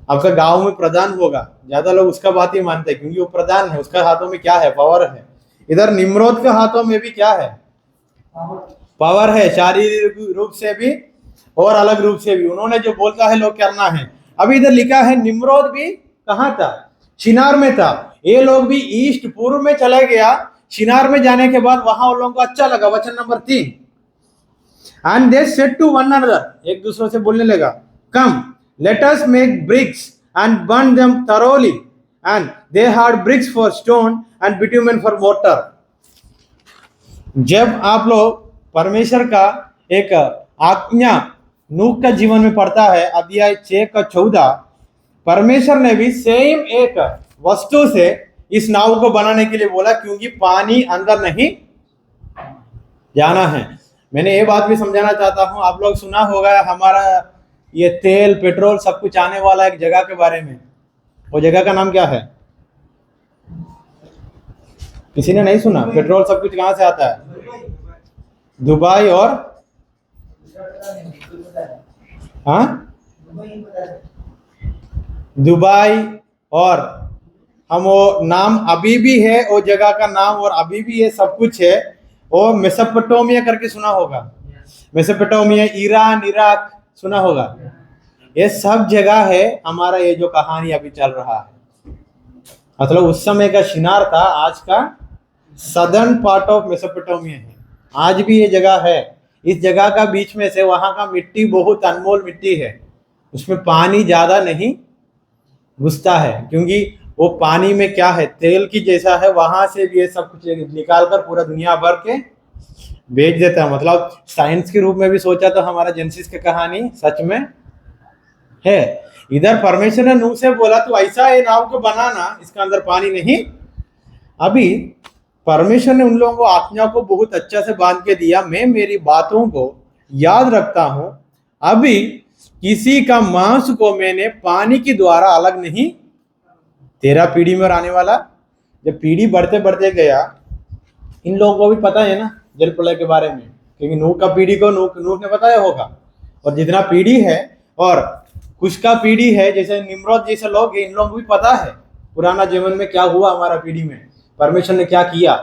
S1: आपका गांव में प्रधान होगा, ज्यादा लोग उसका बात ही मानते हैं, क्योंकि वो प्रधान है, उसका हाथों में क्या है? पावर है। इधर निम्रोद के हाथों में भी क्या है? पावर है, शारीरिक रूप से भी और अलग रूप से भी। उन्होंने जो बोलता है लोग करना है। अभी इधर लिखा है निम्रोद भी कहाँ था? शिनार में था। ये लोग भी ईस्ट, पूर्व में चला गया। शिनार में जाने के बाद वहां उन लोगों को अच्छा लगा। वचन number 3, and they said to one another, एक दूसरे से बोलने लगा, come let us make bricks and burn them thoroughly, and they had bricks for stone and bitumen for mortar. जब आप लोग परमेश्वर का एक आज्ञा नूह का जीवन में पढ़ता है, अध्याय 6 का 14, परमेश्वर ने भी सेम एक वस्तु से इस नाव को बनाने के लिए बोला, क्योंकि पानी अंदर नहीं जाना है। मैंने ये बात भी समझाना चाहता हूं, आप लोग सुना होगा हमारा ये तेल पेट्रोल सब कुछ आने वाला एक जगह के बारे में। वो जगह का नाम क्या है? किसी ने नहीं सुना? पेट्रोल सब कुछ कहां से आता है? दुबई और हाँ, दुबई, और हम वो नाम अभी भी है, वो जगह का नाम और अभी भी ये सब कुछ है। वो मेसोपोटामिया करके सुना होगा, मेसोपोटामिया, ईरान, इराक सुना होगा। ये सब जगह है हमारा, ये जो कहानी अभी चल रहा है। मतलब उस समय का शिनार था, आज का सदर्न पार्ट ऑफ मेसोपोटामिया है। आज भी ये जगह है। इस जगह का बीच में से वहां का मिट्टी बहुत अनमोल मिट्टी है, उसमें पानी ज्यादा नहीं घुसता है, क्योंकि वो पानी में क्या है? तेल की जैसा है। वहां से भी ये सब कुछ निकाल कर पूरा दुनिया भर के बेच देता है। मतलब साइंस के रूप में भी सोचा तो हमारा जेनेसिस की कहानी सच में है। इधर परमेश्वर ने नूह से बोला तो ऐसा ये नाव को बनाना, इसका अंदर पानी नहीं। अभी परमेश्वर ने उन लोगों को आज्ञा को बहुत अच्छा से बांध के दिया, मैं मेरी बातों को याद रखता हूं। अभी किसी का मांस को मैंने पानी के द्वारा अलग नहीं, तेरा पीढ़ी में आने वाला। जब पीढ़ी बढ़ते बढ़ते गया, इन लोगों को भी पता है ना जल प्रलय के बारे में, क्योंकि नूह का पीढ़ी को नूह ने बताया होगा। और जितना पीढ़ी है और कुछ का पीढ़ी है, जैसे निम्रोद जैसे लोग, इन लोगों को भी पता है पुराना जीवन में क्या हुआ, हमारा पीढ़ी में परमेश्वर ने क्या किया।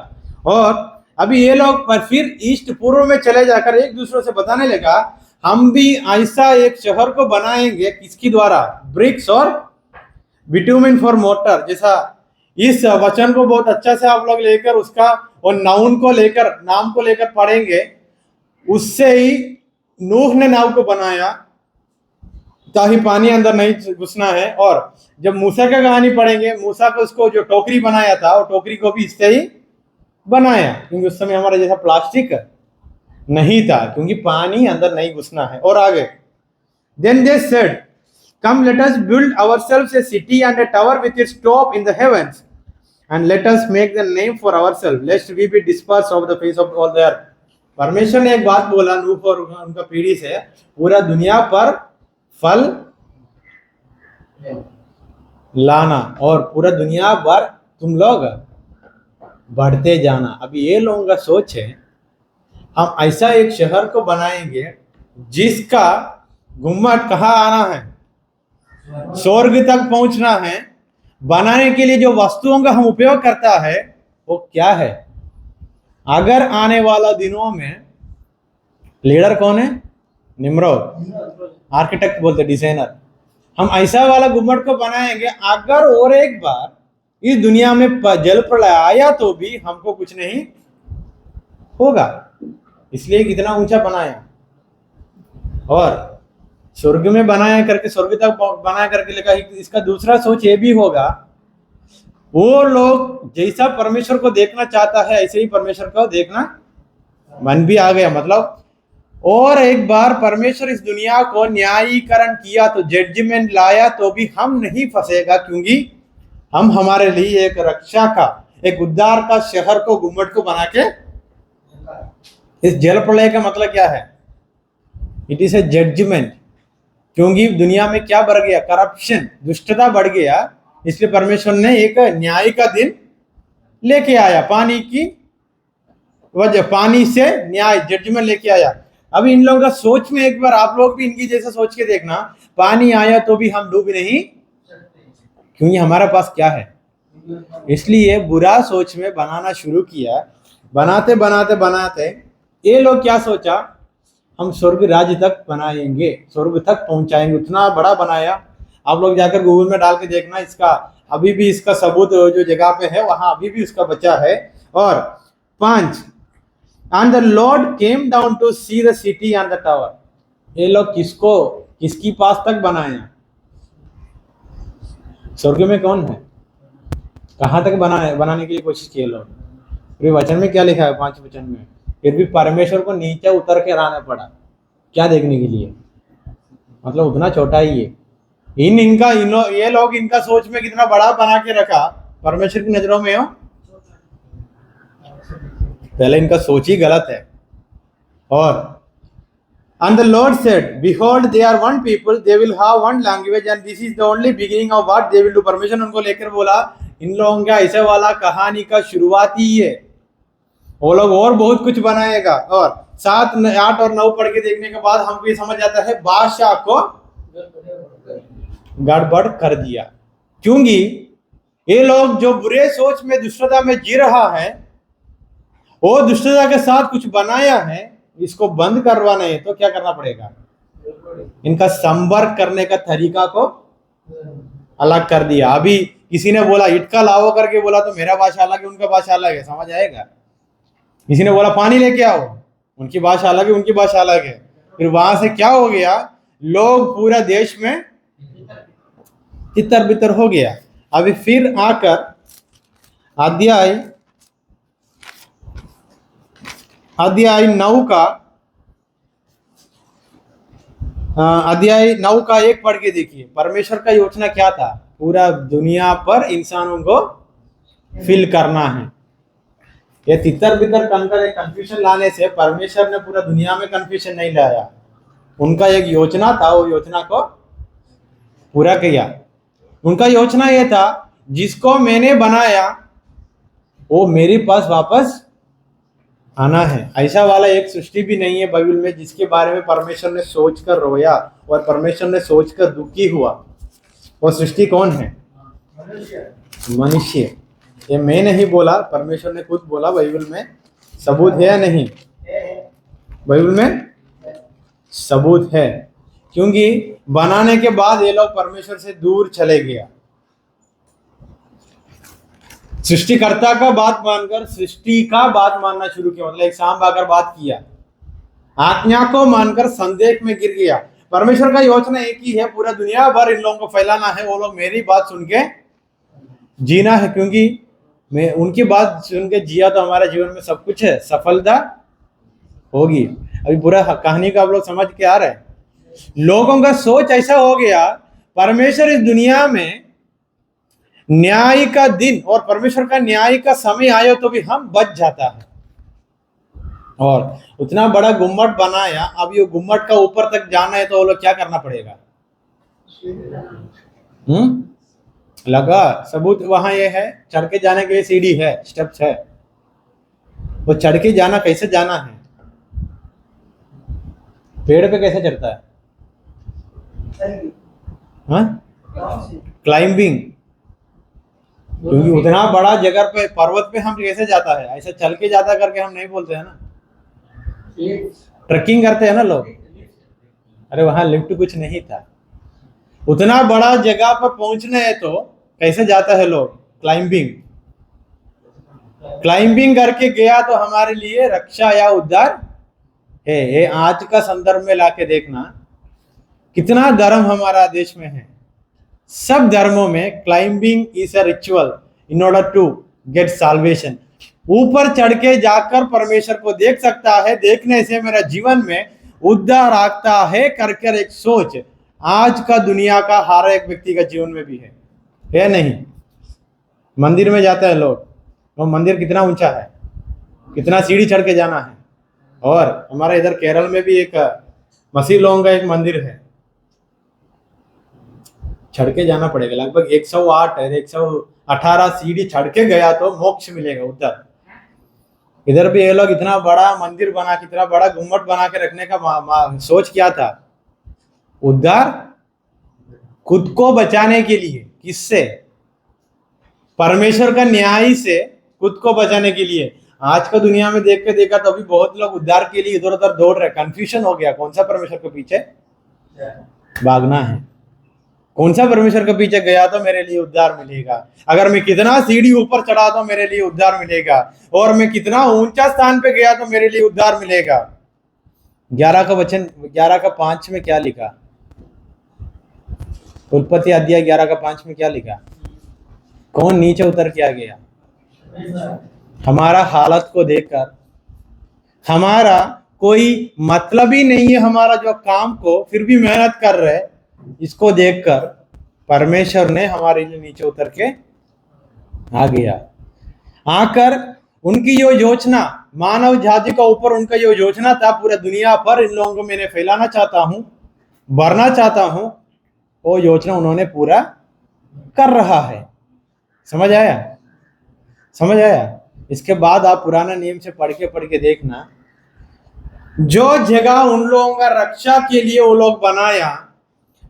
S1: और अभी ये लोग पर फिर ईस्ट, पूर्व में चले जाकर एक दूसरे से बताने लगा, हम भी ऐसा एक शहर को बनाएंगे, किसकी द्वारा? ब्रिक्स और बिटुमेन फॉर मोटर। जैसा इस वचन को बहुत अच्छा से आप लोग लेकर उसका और नाउन को लेकर, नाम को लेकर पढ़ेंगे, उससे ही नूह ने नाव को बनाया ताकि पानी अंदर नहीं घुसना है। और जब मूसा का कहानी पढ़ेंगे, मूसा को उसको जो टोकरी बनाया था, वो टोकरी को भी इससे ही बनाया, क्योंकि उस समय हमारा जैसा प्लास्टिक नहीं था, क्योंकि पानी अंदर नहीं घुसना है। और आगे, then they said, come let us build ourselves a city and a tower with its top in the heavens, and let us make the name for ourselves lest we be dispersed of the face of all the earth. परमेश्वर ने एक बात बोला नूह और उनका पीढ़ी से, पूरा दुनिया पर फल लाना और पूरा दुनिया भर तुम लोग बढ़ते जाना। अभी ये लोगों का सोच है, हम ऐसा एक शहर को बनाएंगे जिसका गुम्मट कहाँ आना है? स्वर्ग तक पहुंचना है। बनाने के लिए जो वस्तुओं का हम उपयोग करता है वो क्या है? अगर आने वाला दिनों में लीडर कौन है? निम्रोद, आर्किटेक्ट बोलते, डिजाइनर। हम ऐसा वाला गुम्बद को बनाएंगे, अगर और एक बार इस दुनिया में जल प्रलय आया तो भी हमको कुछ नहीं होगा। इसलिए कितना ऊंचा बनाया, और स्वर्ग में बनाया करके, स्वर्ग तक बनाया करके लिखा। इसका दूसरा सोच ये भी होगा, वो लोग जैसा परमेश्वर को देखना चाहता है ऐसे ही परमेश्वर को देखना मन भी आ गया। मतलब और एक बार परमेश्वर इस दुनिया को न्यायीकरण किया तो जजमेंट लाया तो भी हम नहीं फंसेगा, क्योंकि हम हमारे लिए एक रक्षा का, एक उद्धार का शहर को, गुम्बद को बना के। इस जल प्रलय का मतलब क्या है? इट इज ए जजमेंट, क्योंकि दुनिया में क्या बढ़ गया? करप्शन, दुष्टता बढ़ गया। इसलिए परमेश्वर ने एक न्याय का दिन लेके आया, पानी की वजह, पानी से न्याय, जजमेंट लेके आया। अभी इन लोगों का सोच में एक बार आप लोग भी इनकी जैसा सोच के देखना, पानी आया तो भी हम डूब नहीं, क्योंकि हमारा पास क्या है? इसलिए बुरा सोच में बनाना शुरू किया। बनाते बनाते बनाते ये लोग क्या सोचा, हम स्वर्ग राज्य तक बनाएंगे, स्वर्ग तक पहुंचाएंगे। उतना बड़ा बनाया। आप लोग जाकर गूगल में डाल के देखना, इसका अभी भी इसका सबूत जो जगह पे है वहां अभी भी उसका बचा है। और 5, and the Lord came down to see the city and the tower। ये लोग किसको, किसकी पास तक बनाया? स्वर्ग में कौन है? कहां तक बनाने के लिए कोशिश किए लोग? फिर वचन में क्या लिखा है? 5 वचन में फिर भी परमेश्वर को नीचे उतर के लाना पड़ा, क्या देखने के लिए? मतलब उतना छोटा ही है। ये लोग इनका सोच में कितना बड़ा बना के रखा, परमेश्वर की नजरों में हो। पहले इनका सोच ही गलत है। और and the Lord said, behold, they are one people, they will have one language, and this is the only beginning of what they will do। परमेश्वर उनको लेकर बोला, इन लोगों का ऐसे वाला कहानी का शुरुआत ही है, वो लोग और बहुत कुछ बनाएगा। और 7, 8 और 9 पढ़ के देखने के बाद हमको ये समझ आता है, बादशाह को गड़बड़ कर दिया, क्योंकि ये लोग जो बुरे सोच में, दुष्टता में जी रहा है, वो दुष्टता के साथ कुछ बनाया है, इसको बंद करवाना है तो क्या करना पड़ेगा? इनका संपर्क करने का तरीका को अलग कर दिया। अभी किसी ने बोला ईट का लाओ करके बोला तो मेरा भाषा अलग है, उनका भाषा अलग है, समझ आएगा? किसी ने बोला पानी लेके आओ, उनकी भाषा अलग है, उनकी भाषा अलग है। फिर वहां से क्या हो गया? लोग पूरा देश में तितर बितर हो गया। अभी फिर आकर अध्याय 9 का 1 पढ़ के देखिए। परमेश्वर का योजना क्या था? पूरा दुनिया पर इंसानों को फिल करना है। ये तितर बितर कंकर कंफ्यूजन लाने से परमेश्वर ने पूरा दुनिया में कंफ्यूजन नहीं लाया। उनका एक योजना था, वो योजना को पूरा किया। उनका योजना ये था, जिसको मैंने बनाया वो मेरे पास वापस आना है। ऐसा वाला एक सृष्टि भी नहीं है बाइबल में जिसके बारे में परमेश्वर ने सोचकर रोया और परमेश्वर ने सोचकर दुखी हुआ। वो सृष्टि कौन है? मनुष्य। ये मैं नहीं बोला, परमेश्वर ने खुद बोला। बाइबल में सबूत है या नहीं? बाइबल में सबूत है, क्योंकि बनाने के बाद ये लोग परमेश्वर से दूर चले गया। सृष्टिकर्ता का बात मानकर सृष्टि का बात मानना शुरू किया, मतलब एक सांप आकर बात किया, आज्ञा को मानकर संदेह में गिर गया। परमेश्वर का योजना एक ही है, पूरा दुनिया भर इन लोगों को फैलाना है। वो लोग मेरी बात सुन के जीना है, क्योंकि मैं उनकी बात सुन के जिया तो हमारे जीवन में सब कुछ है, सफलता होगी। अभी पूरा कहानी का आप लोग समझ के आ रहे हैं। लोगों का सोच ऐसा हो गया, परमेश्वर इस दुनिया में न्याय का दिन और परमेश्वर का न्याय का समय आया तो भी हम बच जाता है। और उतना बड़ा गुम्मट बनाया। अब ये गुम्मट का ऊपर तक जाना है तो वो लोग क्या करना पड़ेगा? लगा सबूत वहां ये है, चढ़ के जाने के लिए सीढ़ी है, स्टेप्स है। वो चढ़ के जाना कैसे जाना है? पेड़ पे कैसे चढ़ता है? क्लाइंबिंग। क्योंकि उतना बड़ा जगह पे पर्वत पे हम कैसे जाता है, ऐसा चल के जाता करके हम नहीं बोलते हैं ना, ट्रैकिंग करते हैं ना लोग। अरे वहां लिफ्ट कुछ नहीं था, उतना बड़ा जगह पर पहुंचना है तो कैसे जाता है लोग, क्लाइंबिंग करके गया तो हमारे लिए रक्षा या उद्धार है। ये आज का संदर्भ में लाके देखना कितना धर्म हमारा देश में है। सब धर्मों में climbing is a ritual in order to get salvation. ऊपर चढ़ के जाकर परमेश्वर को देख सकता है, देखने से मेरा जीवन में उद्धार आता है करके एक सोच आज का दुनिया का हर एक व्यक्ति का जीवन में भी है नहीं। मंदिर में जाते हैं लोग, वो मंदिर कितना ऊंचा है, कितना सीढ़ी चढ़ के जाना है। और हमारे इधर केरल में भी एक मसीह लोगों का एक मंदिर है, चढ़ के जाना पड़ेगा, लगभग 108 है, 118 सीढ़ी चढ़ के गया तो मोक्ष मिलेगा उधर। इधर भी ये लोग इतना बड़ा मंदिर बना, कितना बड़ा गुम्मट बना के रखने का सोच क्या था, उद्धार खुद को बचाने के लिए। किससे? परमेश्वर का न्याय से खुद को बचाने के लिए। आज का दुनिया में देख के देखा तो अभी बहुत लोग उद्धार के लिए इधर उधर दौड़ रहे, कंफ्यूजन हो गया कौन सा परमेश्वर के पीछे भागना है, कौन सा परमेश्वर के पीछे गया तो मेरे लिए उद्धार मिलेगा, अगर मैं कितना सीढ़ी ऊपर चढ़ा तो मेरे लिए उद्धार मिलेगा, और मैं कितना ऊंचा स्थान पे गया तो मेरे लिए उद्धार मिलेगा। 11:5 में क्या लिखा, उत्पत्ति अध्याय 11:5 में क्या लिखा, कौन नीचे उतर के आ गया? हमारा हालत को देखकर, हमारा कोई मतलब ही नहीं है हमारा जो काम को, फिर भी मेहनत कर रहे, इसको देखकर परमेश्वर ने हमारे लिए नीचे उतर के आ गया। आकर उनकी जो योजना मानव जाति का ऊपर, उनका जो योजना था पूरा दुनिया पर इन लोगों को मैंने फैलाना चाहता हूं, भरना चाहता हूं, वो योजना उन्होंने पूरा कर रहा है। समझ आया? इसके बाद आप पुराना नियम से पढ़ के देखना, जो जगह उन लोगों का रक्षा के लिए वो लोग बनाया,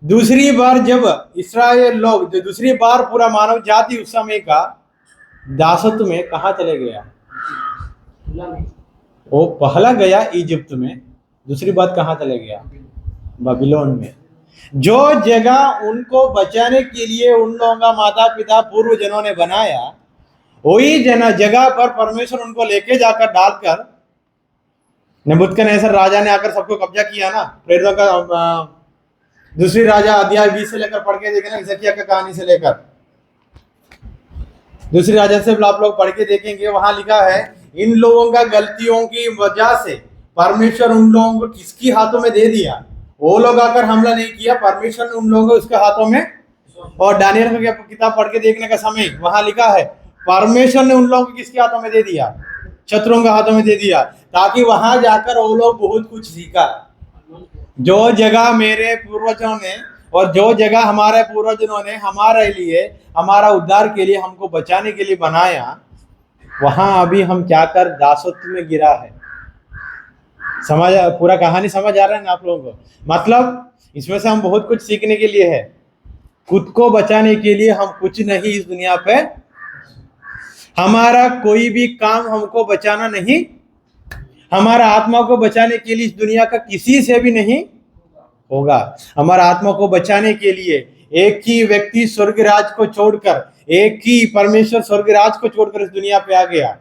S1: दूसरी बार जब इस्राएल लोग दूसरी बार पूरा मानव जाति उस समय का दासत्व में कहा चले गया, वो पहला गया इजिप्ट में, दूसरी बात कहाँ चले गया? बाबिलोन में। जो जगह उनको बचाने के लिए उन लोगों का माता पिता पूर्व जनों ने बनाया, वही जगह पर परमेश्वर उनको लेके जाकर डालकर, नबूकदनेस्सर राजा ने आकर सबको कब्जा किया ना। प्रेरितों का दूसरी राजा अध्याय 20 से लेकर पढ़ के देखेंगे, हिजकिय्याह का कहानी से लेकर दूसरी राजा से आप लोग पढ़ के देखेंगे, वहां लिखा है इन लोगों का गलतियों की वजह से परमेश्वर उन लोगों को किसकी हाथों में दे दिया? वो लोग आकर हमला नहीं किया, परमेश्वर ने उन लोगों को उसके हाथों में। और दानियेल की किताब पढ़ के देखने का समय वहां लिखा है परमेश्वर ने उन लोगों को किसके हाथों में दे दिया? शत्रुओं के हाथों में दे दिया, ताकि वहां जाकर वो लोग बहुत कुछ सीखा। जो जगह मेरे पूर्वजों ने और जो जगह हमारे पूर्वजों ने हमारे लिए, हमारा उद्धार के लिए, हमको बचाने के लिए बनाया, वहां अभी हम क्या कर दासत्व में गिरा है। पूरा कहानी समझ आ रहा है ना आप लोगों को? मतलब इसमें से हम बहुत कुछ सीखने के लिए है। खुद को बचाने के लिए हम कुछ नहीं इस दुनिया पे, हमारा कोई भी काम हमको बचाना नहीं, हमारा आत्मा को बचाने के लिए इस दुनिया का किसी से भी नहीं होगा। हमारा आत्मा को बचाने के लिए एक ही व्यक्ति स्वर्गराज को छोड़कर, एक ही परमेश्वर स्वर्गराज को छोड़कर इस दुनिया पे आ गया,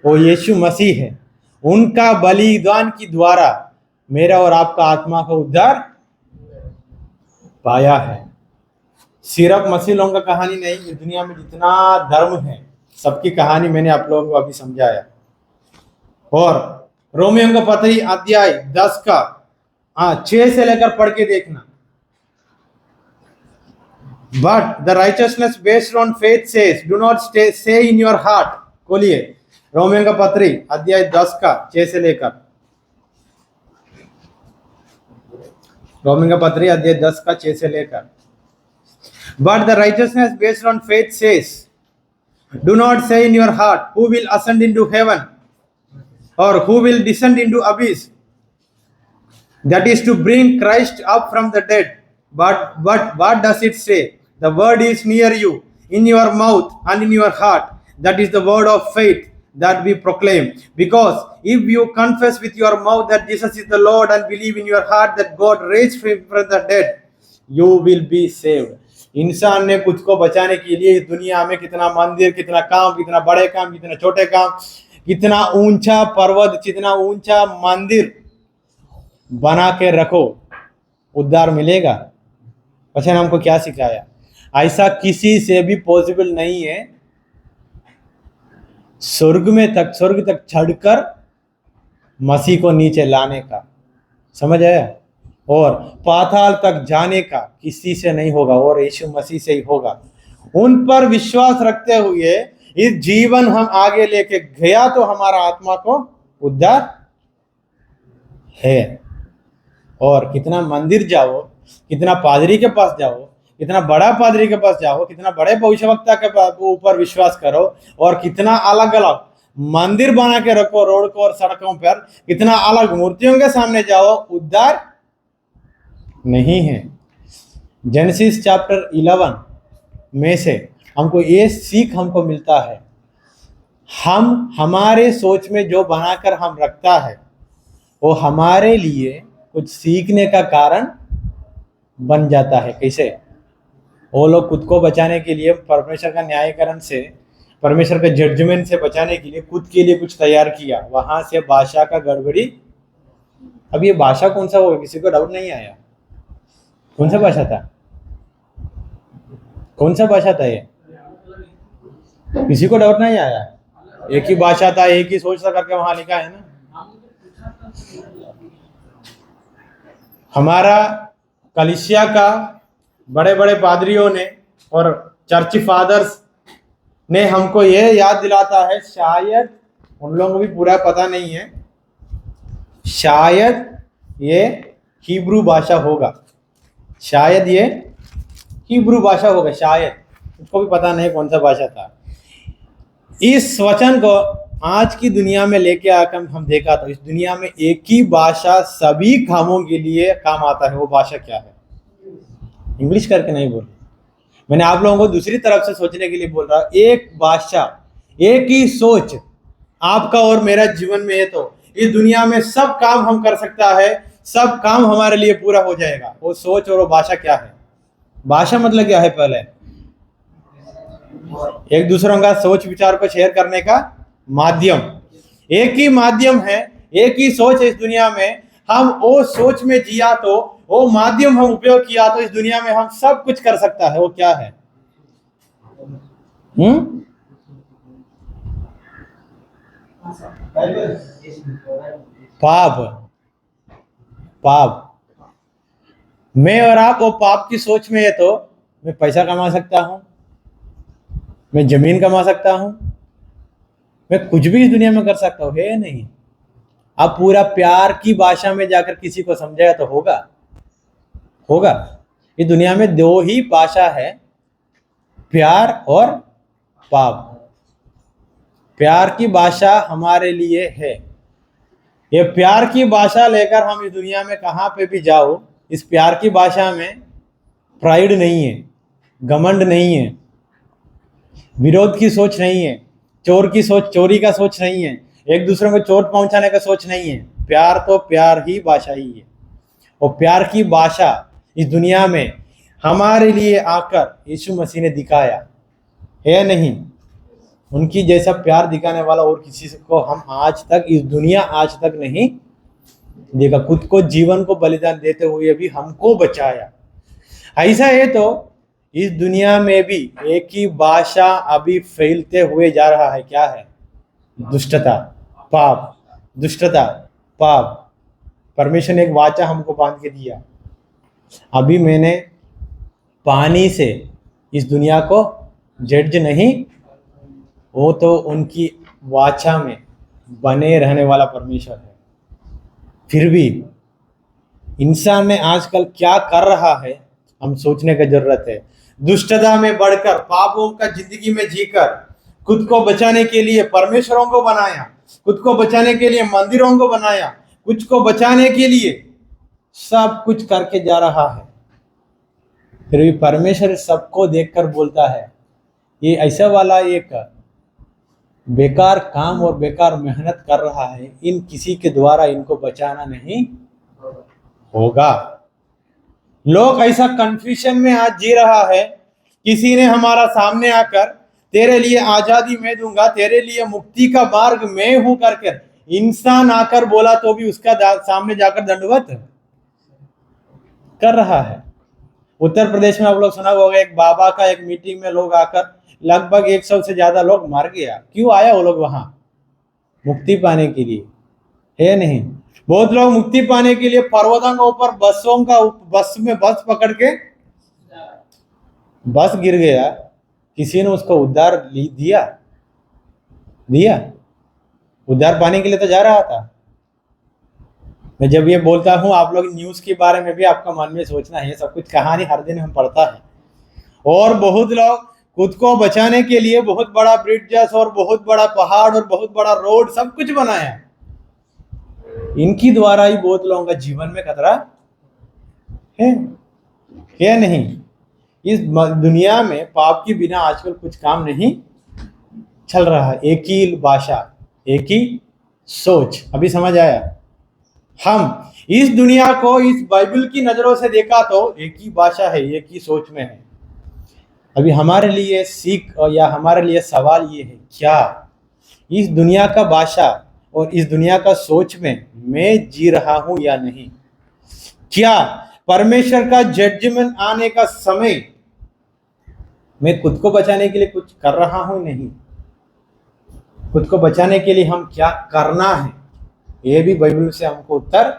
S1: वो यीशु मसीह है। उनका बलिदान की द्वारा मेरा और आपका आत्मा का उद्धार पाया है। सिर्फ मसीह लोगों का कहानी नहीं, इस दुनिया में जितना धर्म है सबकी कहानी मैंने आप लोगों को अभी समझाया। और रोमियों का पत्री अध्याय 10 का 6 से लेकर पढ़ के देखना। But the righteousness based on faith says, do not say in your heart, खोलिए रोमियों का पत्री अध्याय 10 का 6 से लेकर, रोमियों का पत्री अध्याय 10 का 6 से लेकर। But the righteousness based on faith says, do not say in your heart, who will ascend into heaven or who will descend into abyss, that is to bring Christ up from the dead. But what does it say? The word is near you, in your mouth and in your heart. That is the word of faith that we proclaim. Because if you confess with your mouth that Jesus is the Lord and believe in your heart that God raised him from the dead, you will be saved. इंसान ने खुद को बचाने के लिए इस दुनिया में कितना मंदिर, कितना काम, कितना बड़े काम, कितना छोटे काम, कितना ऊंचा पर्वत, कितना ऊंचा मंदिर बना के रखो, उद्धार मिलेगा। वचन हमको क्या सिखाया? ऐसा किसी से भी पॉसिबल नहीं है स्वर्ग तक चढ़कर मसीह को नीचे लाने का, समझ आया? और पाताल तक जाने का किसी से नहीं होगा और यीशु मसीह से ही होगा। उन पर विश्वास रखते हुए इस जीवन हम आगे लेके गया तो हमारा आत्मा को उद्धार है। और कितना मंदिर जाओ, कितना पादरी के पास जाओ, कितना बड़ा पादरी के पास जाओ, कितना बड़े भविष्यवक्ता के ऊपर विश्वास करो और कितना अलग अलग मंदिर बना के रखो रोड को और सड़कों पर, कितना अलग मूर्तियों के सामने जाओ, उद्धार नहीं है। जेनेसिस चैप्टर 11 में से हमको ये सीख हमको मिलता है, हम हमारे सोच में जो बनाकर हम रखता है वो हमारे लिए कुछ सीखने का कारण बन जाता है। कैसे? वो लोग खुद को बचाने के लिए परमेश्वर का न्यायकरण से, परमेश्वर के जजमेंट से बचाने के लिए खुद के लिए कुछ तैयार किया, वहां से भाषा का गड़बड़ी। अब ये भाषा कौन सा होगा? किसी को डाउट नहीं आया? कौन सा भाषा था? कौन सा भाषा था ये? किसी को डाउट नहीं आया? एक ही भाषा था, एक ही सोच था करके वहां लिखा है ना। हमारा कलीसिया का बड़े बड़े पादरियों ने और चर्च फादर्स ने हमको ये याद दिलाता है, शायद उन लोगों को भी पूरा पता नहीं है, शायद ये हिब्रू भाषा होगा, शायद ये हिब्रू भाषा होगा, शायद, उसको भी पता नहीं कौन सा भाषा था। इस वचन को आज की दुनिया में लेके आकर हम देखा तो इस दुनिया में एक ही भाषा सभी कामों के लिए काम आता है। वो भाषा क्या है? इंग्लिश करके नहीं बोल, मैंने आप लोगों को दूसरी तरफ से सोचने के लिए बोल रहा हूं। एक भाषा, एक ही सोच आपका और मेरा जीवन में है तो इस दुनिया में सब काम हम कर सकता है, सब काम हमारे लिए पूरा हो जाएगा। वो सोच और वो भाषा क्या है? भाषा मतलब क्या है? पहले एक दूसरों का सोच विचार को शेयर करने का माध्यम। एक ही माध्यम है, एक ही सोच है इस दुनिया में। हम वो सोच में जिया तो, वो माध्यम हम उपयोग किया तो इस दुनिया में हम सब कुछ कर सकता है। वो क्या है? पाप। पाप। मैं और आप वो पाप की सोच में है तो मैं पैसा कमा सकता हूं, मैं जमीन कमा सकता हूं, मैं कुछ भी इस दुनिया में कर सकता हूं, है नहीं। अब पूरा प्यार की भाषा में जाकर किसी को समझाया तो होगा? होगा? इस दुनिया में दो ही भाषा है, प्यार और पाप। प्यार की भाषा हमारे लिए है। ये प्यार की भाषा लेकर हम इस दुनिया में कहाँ पे भी जाओ, इस प्यार की भाषा में प्राइड नहीं है, घमंड नहीं है, विरोध की सोच नहीं है, चोर की सोच, चोरी का सोच नहीं है, एक दूसरे को चोट पहुंचाने का सोच नहीं है। प्यार तो प्यार ही भाषा ही है। और प्यार की भाषा इस दुनिया में हमारे लिए आकर यीशु मसीह ने दिखाया है। नहीं, उनकी जैसा प्यार दिखाने वाला और किसी को हम आज तक, इस दुनिया आज तक नहीं देखा। खुद को जीवन को बलिदान देते हुए भी हमको बचाया। ऐसा है तो इस दुनिया में भी एक ही भाषा अभी फैलते हुए जा रहा है। क्या है? दुष्टता, पाप, दुष्टता, पाप। परमेश्वर ने एक वाचा हमको बांध के दिया। अभी मैंने पानी से इस दुनिया को जज नहीं, वो तो उनकी वाचा में बने रहने वाला परमेश्वर है। फिर भी इंसान ने आजकल क्या कर रहा है, हम सोचने की जरूरत है। दुष्टता में बढ़कर, पापों का जिंदगी में जीकर खुद को बचाने के लिए परमेश्वरों को बनाया, खुद को बचाने के लिए मंदिरों को बनाया, कुछ को बचाने के लिए सब कुछ करके जा रहा है। फिर भी परमेश्वर सबको देखकर बोलता है, ये ऐसा वाला एक बेकार काम और बेकार मेहनत कर रहा है, इन किसी के द्वारा इनको बचाना नहीं होगा। लोग ऐसा कंफ्यूजन में आज जी रहा है। किसी ने हमारा सामने आकर तेरे लिए आजादी मैं दूंगा, तेरे लिए मुक्ति का मार्ग मैं हूं करके इंसान आकर बोला तो भी उसका सामने जाकर दंडवत कर रहा है। उत्तर प्रदेश में आप लोग सुना होगा, एक बाबा का एक मीटिंग में लोग आकर लगभग 100 से ज्यादा लोग मर गया। क्यों आया वो लोग वहां? मुक्ति पाने के लिए, है नहीं? बहुत लोग मुक्ति पाने के लिए पर्वतों के ऊपर बस पकड़ के बस गिर गया, किसी ने उसको उद्धार दिया उद्धार पाने के लिए तो जा रहा था। मैं जब ये बोलता हूं, आप लोग न्यूज के बारे में भी आपका मन में सोचना है, सब कुछ कहानी हर दिन हम पढ़ता है। और बहुत लोग खुद को बचाने के लिए बहुत बड़ा ब्रिजेस और बहुत बड़ा पहाड़ और बहुत बड़ा रोड सब कुछ बनाया। इनकी द्वारा ही बहुत लोगों का जीवन में खतरा है नहीं? इस दुनिया में पाप के बिना आजकल कुछ काम नहीं चल रहा है। एक ही भाषा, एक ही सोच। अभी समझ आया? हम इस दुनिया को इस बाइबल की नजरों से देखा तो एक ही भाषा है, एक ही सोच में है। अभी हमारे लिए सीख या हमारे लिए सवाल ये है, क्या इस दुनिया का भाषा और इस दुनिया का सोच में मैं जी रहा हूं या नहीं? क्या परमेश्वर का जजमेंट आने का समय मैं खुद को बचाने के लिए कुछ कर रहा हूं? नहीं। खुद को बचाने के लिए हम क्या करना है, ये भी बाइबल से हमको उत्तर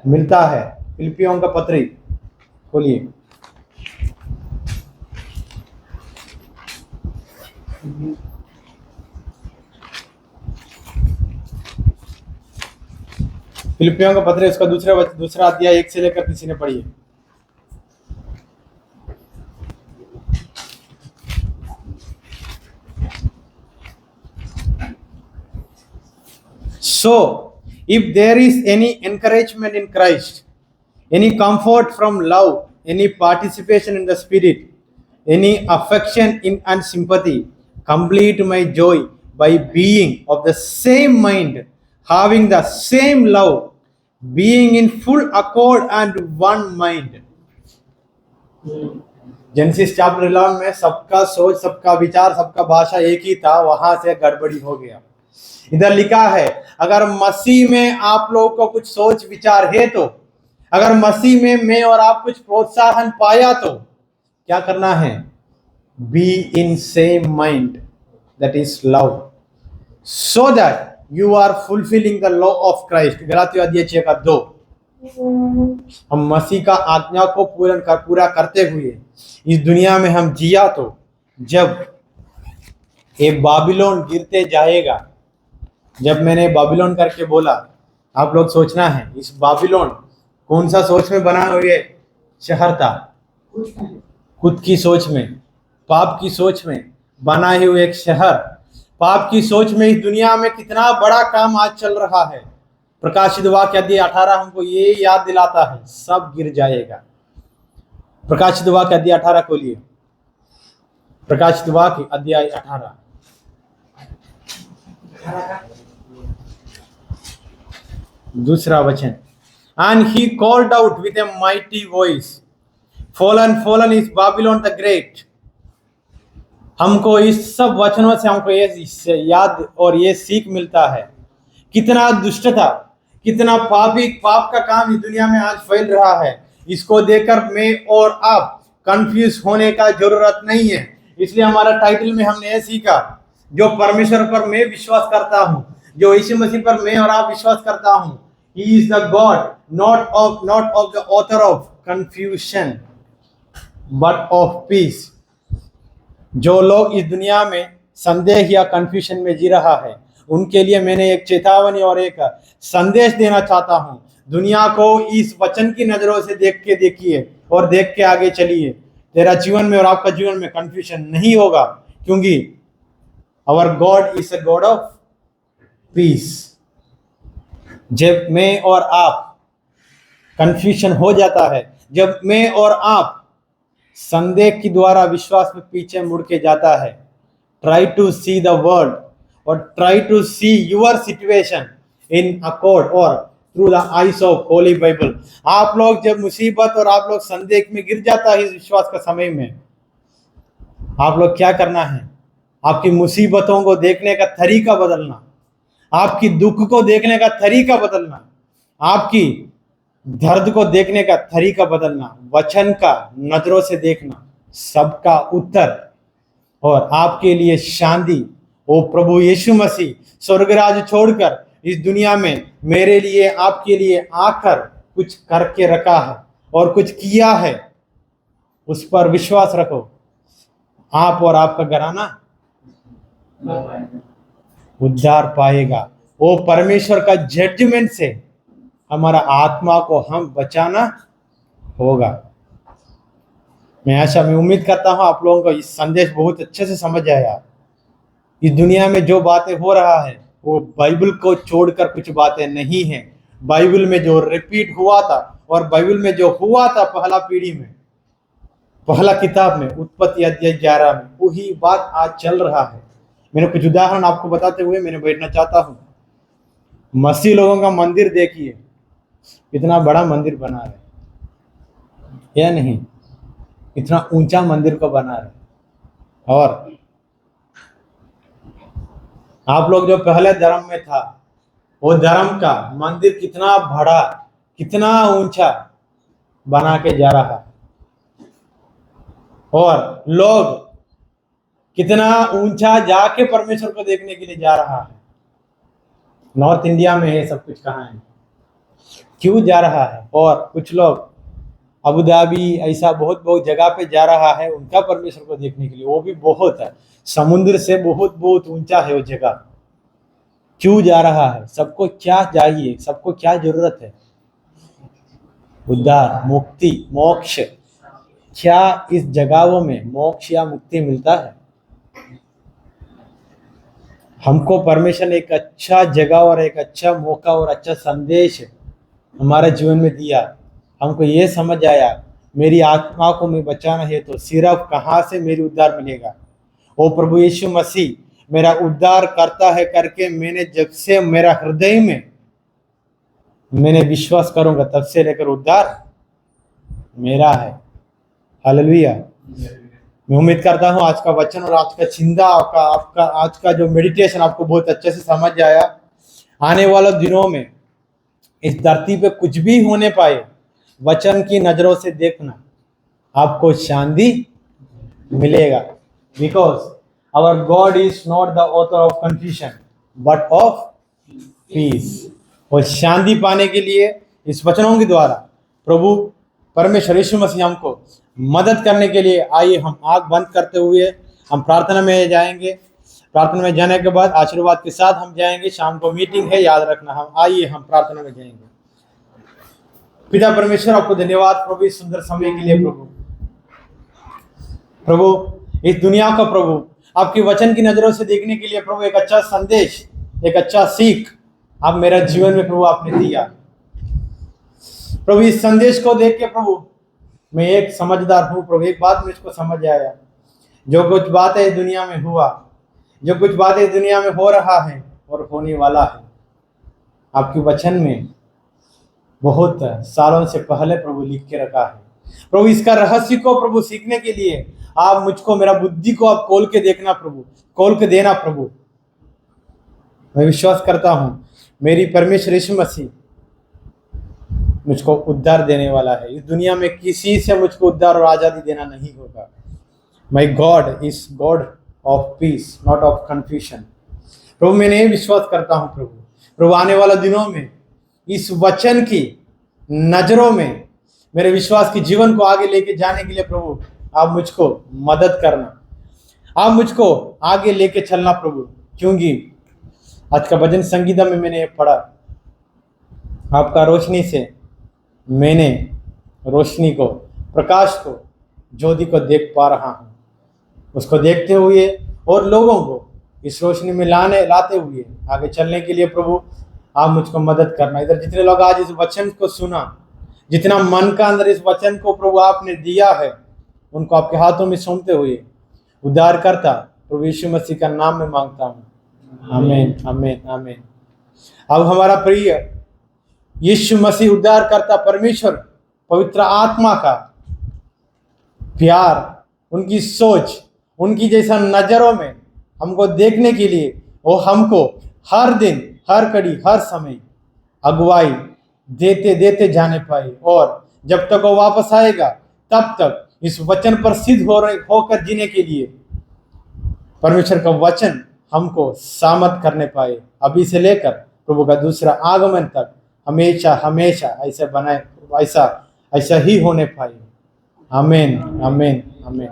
S1: मिलता है। फिलिपियों का पत्री खोलिए। फिलिपियों का पत्र, इसका दूसरा अध्याय 1 से लेकर किसी ने पढ़िए। So, if there is any encouragement in Christ, any comfort from love, any participation in the Spirit, any affection in and sympathy, complete my joy by being of the same mind, having the same love, being in full accord and one mind. Genesis chapter 11 में सबका सोच, सबका विचार, सबका भाषा एक ही था, वहां से गड़बड़ी हो गया। इधर लिखा है, अगर मसीह में आप लोगों को कुछ सोच विचार है तो, अगर मसीह में मैं और आप कुछ प्रोत्साहन पाया तो क्या करना है? Be in same mind, that is love, so that you are fulfilling the law of Christ. गलातियों अध्याय 6 का 2। हम मसीह का आज्ञा को पूरा करते हुए इस दुनिया में हम जिया तो जब ये बाबिलोन गिरते जाएगा, जब मैंने बाबिलोन करके बोला, आप लोग सोचना है इस बाबिलोन कौन सा सोच में बना हुए शहर था? खुद की सोच में, पाप की सोच में बना हुए एक शहर। पाप की सोच में इस दुनिया में कितना बड़ा काम आज चल रहा है। प्रकाशित वाक्य अध्याय 18 हमको ये याद दिलाता है, सब गिर जाएगा। प्रकाशित वाक्य अध्याय 18 खोलिए। प्रकाशित वाक्य अध्याय 18 दूसरा वचन। And he called out with a mighty voice, fallen, fallen is Babylon the great। हमको इस सब वचनों से हमको ये याद और ये सीख मिलता है, कितना दुष्टता, कितना पाप का काम इस दुनिया में आज फैल रहा है। इसको देखकर मैं और आप कंफ्यूज होने का जरूरत नहीं है। इसलिए हमारा टाइटल में हमने ये सीखा, जो परमेश्वर पर मैं विश्वास करता हूँ, जो यीशु मसीह पर मैं और आप विश्वास करता हूँ, He is the God not of the author of confusion but of peace। जो लोग इस दुनिया में संदेह या कंफ्यूजन में जी रहा है, उनके लिए मैंने एक चेतावनी और एक संदेश देना चाहता हूं। दुनिया को इस वचन की नजरों से देखिए और देख के आगे चलिए। तेरा जीवन में और आपका जीवन में कंफ्यूजन नहीं होगा, क्योंकि our God is a God of peace. जब मैं और आप कंफ्यूजन हो जाता है, जब मैं और आप संदेह के द्वारा विश्वास में पीछे मुड़ के जाता है। Try to see the world और try to see your situation in accord और through the eyes of Holy Bible. आप लोग जब मुसीबत और आप लोग संदेह में गिर जाता है इस विश्वास का समय में, आप लोग क्या करना है? आपकी मुसीबतों को देखने का तरीका बदलना, आपकी दुख को देखने का तरीका बदलना, आपकी दर्द को देखने का तरीका बदलना, वचन का नजरों से देखना, सबका उत्तर और आपके लिए शांति। ओ प्रभु यीशु मसीह स्वर्गराज छोड़कर इस दुनिया में मेरे लिए आपके लिए आकर कुछ करके रखा है और कुछ किया है, उस पर विश्वास रखो। आप और आपका घराना उद्धार पाएगा। वो परमेश्वर का जजमेंट से हमारा आत्मा को हम बचाना होगा। मैं उम्मीद करता हूं आप लोगों को इस संदेश बहुत अच्छे से समझ आया। इस दुनिया में जो बातें हो रहा है वो बाइबल को छोड़कर कुछ बातें नहीं हैं। बाइबल में जो रिपीट हुआ था और बाइबल में जो हुआ था पहला पीढ़ी में, पहला किताब में, उत्पत्ति अध्याय 11 में, वही बात आज चल रहा है। मैंने कुछ उदाहरण आपको बताते हुए मैंने बैठना चाहता हूँ। मसीह लोगों का मंदिर देखिए, इतना बड़ा मंदिर बना रहे या नहीं, इतना ऊंचा मंदिर को बना रहे। और आप लोग जो पहले धर्म में था वो धर्म का मंदिर कितना बड़ा, कितना ऊंचा बना के जा रहा है, और लोग कितना ऊंचा जाके परमेश्वर को देखने के लिए जा रहा है। नॉर्थ इंडिया में है सब कुछ, कहाँ है, क्यों जा रहा है? और कुछ लोग अबू धाबी ऐसा बहुत बहुत जगह पे जा रहा है उनका परमेश्वर को देखने के लिए, वो भी बहुत है, समुद्र से बहुत बहुत ऊंचा है वो जगह। क्यों जा रहा है? सबको क्या चाहिए, सबको क्या जरूरत है? उद्धार, मुक्ति, मोक्ष। क्या इस जगहों में मोक्ष या मुक्ति मिलता है? हमको परमेश्वर ने एक अच्छा जगह और एक अच्छा मौका और अच्छा संदेश हमारे जीवन में दिया। हमको ये समझ आया मेरी आत्मा को मैं बचाना है तो सिर्फ कहाँ से मेरी उद्धार मिलेगा? ओ प्रभु यीशु मसीह मेरा उद्धार करता है करके मैंने जब से मेरा हृदय में मैंने विश्वास करूंगा तब से लेकर उद्धार मेरा है। हालेलुया। मैं उम्मीद करता हूँ आज का वचन और आज का चिंता आपका आज का जो मेडिटेशन आपको बहुत अच्छे से समझ आया। आने वाले दिनों में इस धरती पे कुछ भी होने पाए, वचन की नजरों से देखना, आपको शांति मिलेगा। Because our God is not the author of confusion but of peace. और शांति पाने के लिए इस वचनों के द्वारा प्रभु परमेश्वर यीशु मसीह हमको मदद करने के लिए आइए हम आंख बंद करते हुए हम प्रार्थना में जाएंगे। प्रार्थना में जाने के बाद आशीर्वाद के साथ हम जाएंगे। शाम को मीटिंग है, याद रखना। हम आइए हम प्रार्थना में जाएंगे। पिता परमेश्वर आपको धन्यवाद प्रभु इस सुंदर समय के लिए। प्रभु इस दुनिया का प्रभु आपके वचन की नजरों से देखने के लिए प्रभु एक अच्छा संदेश, एक अच्छा सीख आप मेरा जीवन में प्रभु आपने दिया। प्रभु इस संदेश को देख के प्रभु मैं एक समझदार हूँ प्रभु। एक बात मुझको समझ आया, जो कुछ बातें दुनिया में हुआ, जो कुछ बातें दुनिया में हो रहा है और होने वाला है, आपके वचन में बहुत सालों से पहले प्रभु लिख के रखा है। प्रभु इसका रहस्य को प्रभु सीखने के लिए आप मुझको, मेरा बुद्धि को आप खोल के देखना प्रभु, खोल के देना प्रभु। मैं विश्वास करता हूँ मेरी परमेश्वर यीशु मसीह मुझको उद्धार देने वाला है। इस दुनिया में किसी से मुझको उद्धार और आज़ादी देना नहीं होगा। My God is God of peace not of confusion. प्रभु मैंने ये विश्वास करता हूँ प्रभु आने वाले दिनों में इस वचन की नजरों में मेरे विश्वास के जीवन को आगे लेके जाने के लिए प्रभु आप मुझको मदद करना, आप मुझको आगे लेके चलना प्रभु। क्योंकि आज का भजन संगीता में मैंने पढ़ा, आपका रोशनी से मैंने रोशनी को, प्रकाश को, ज्योति को देख पा रहा हूँ। उसको देखते हुए और लोगों को इस रोशनी में लाते हुए आगे चलने के लिए प्रभु आप मुझको मदद करना। इधर जितने लोग आज इस वचन को सुना, जितना मन का अंदर इस वचन को प्रभु आपने दिया है, उनको आपके हाथों में सौंपते हुए उद्धारकर्ता प्रभु यीशु मसीह का नाम में मांगता हूँ, आमीन आमीन आमीन। अब हमारा प्रिय यीशु मसीह उद्धारकर्ता परमेश्वर पवित्र आत्मा का प्यार, उनकी सोच, उनकी जैसा नजरों में हमको देखने के लिए वो हमको हर दिन, हर कड़ी, हर समय अगुवाई देते देते जाने पाए, और जब तक वो वापस आएगा तब तक इस वचन पर सिद्ध होकर जीने के लिए परमेश्वर का वचन हमको सामर्थ करने पाए, अभी से लेकर प्रभु का दूसरा आगमन तक हमेशा हमेशा ऐसा ही होने पाए। आमीन आमीन आमीन।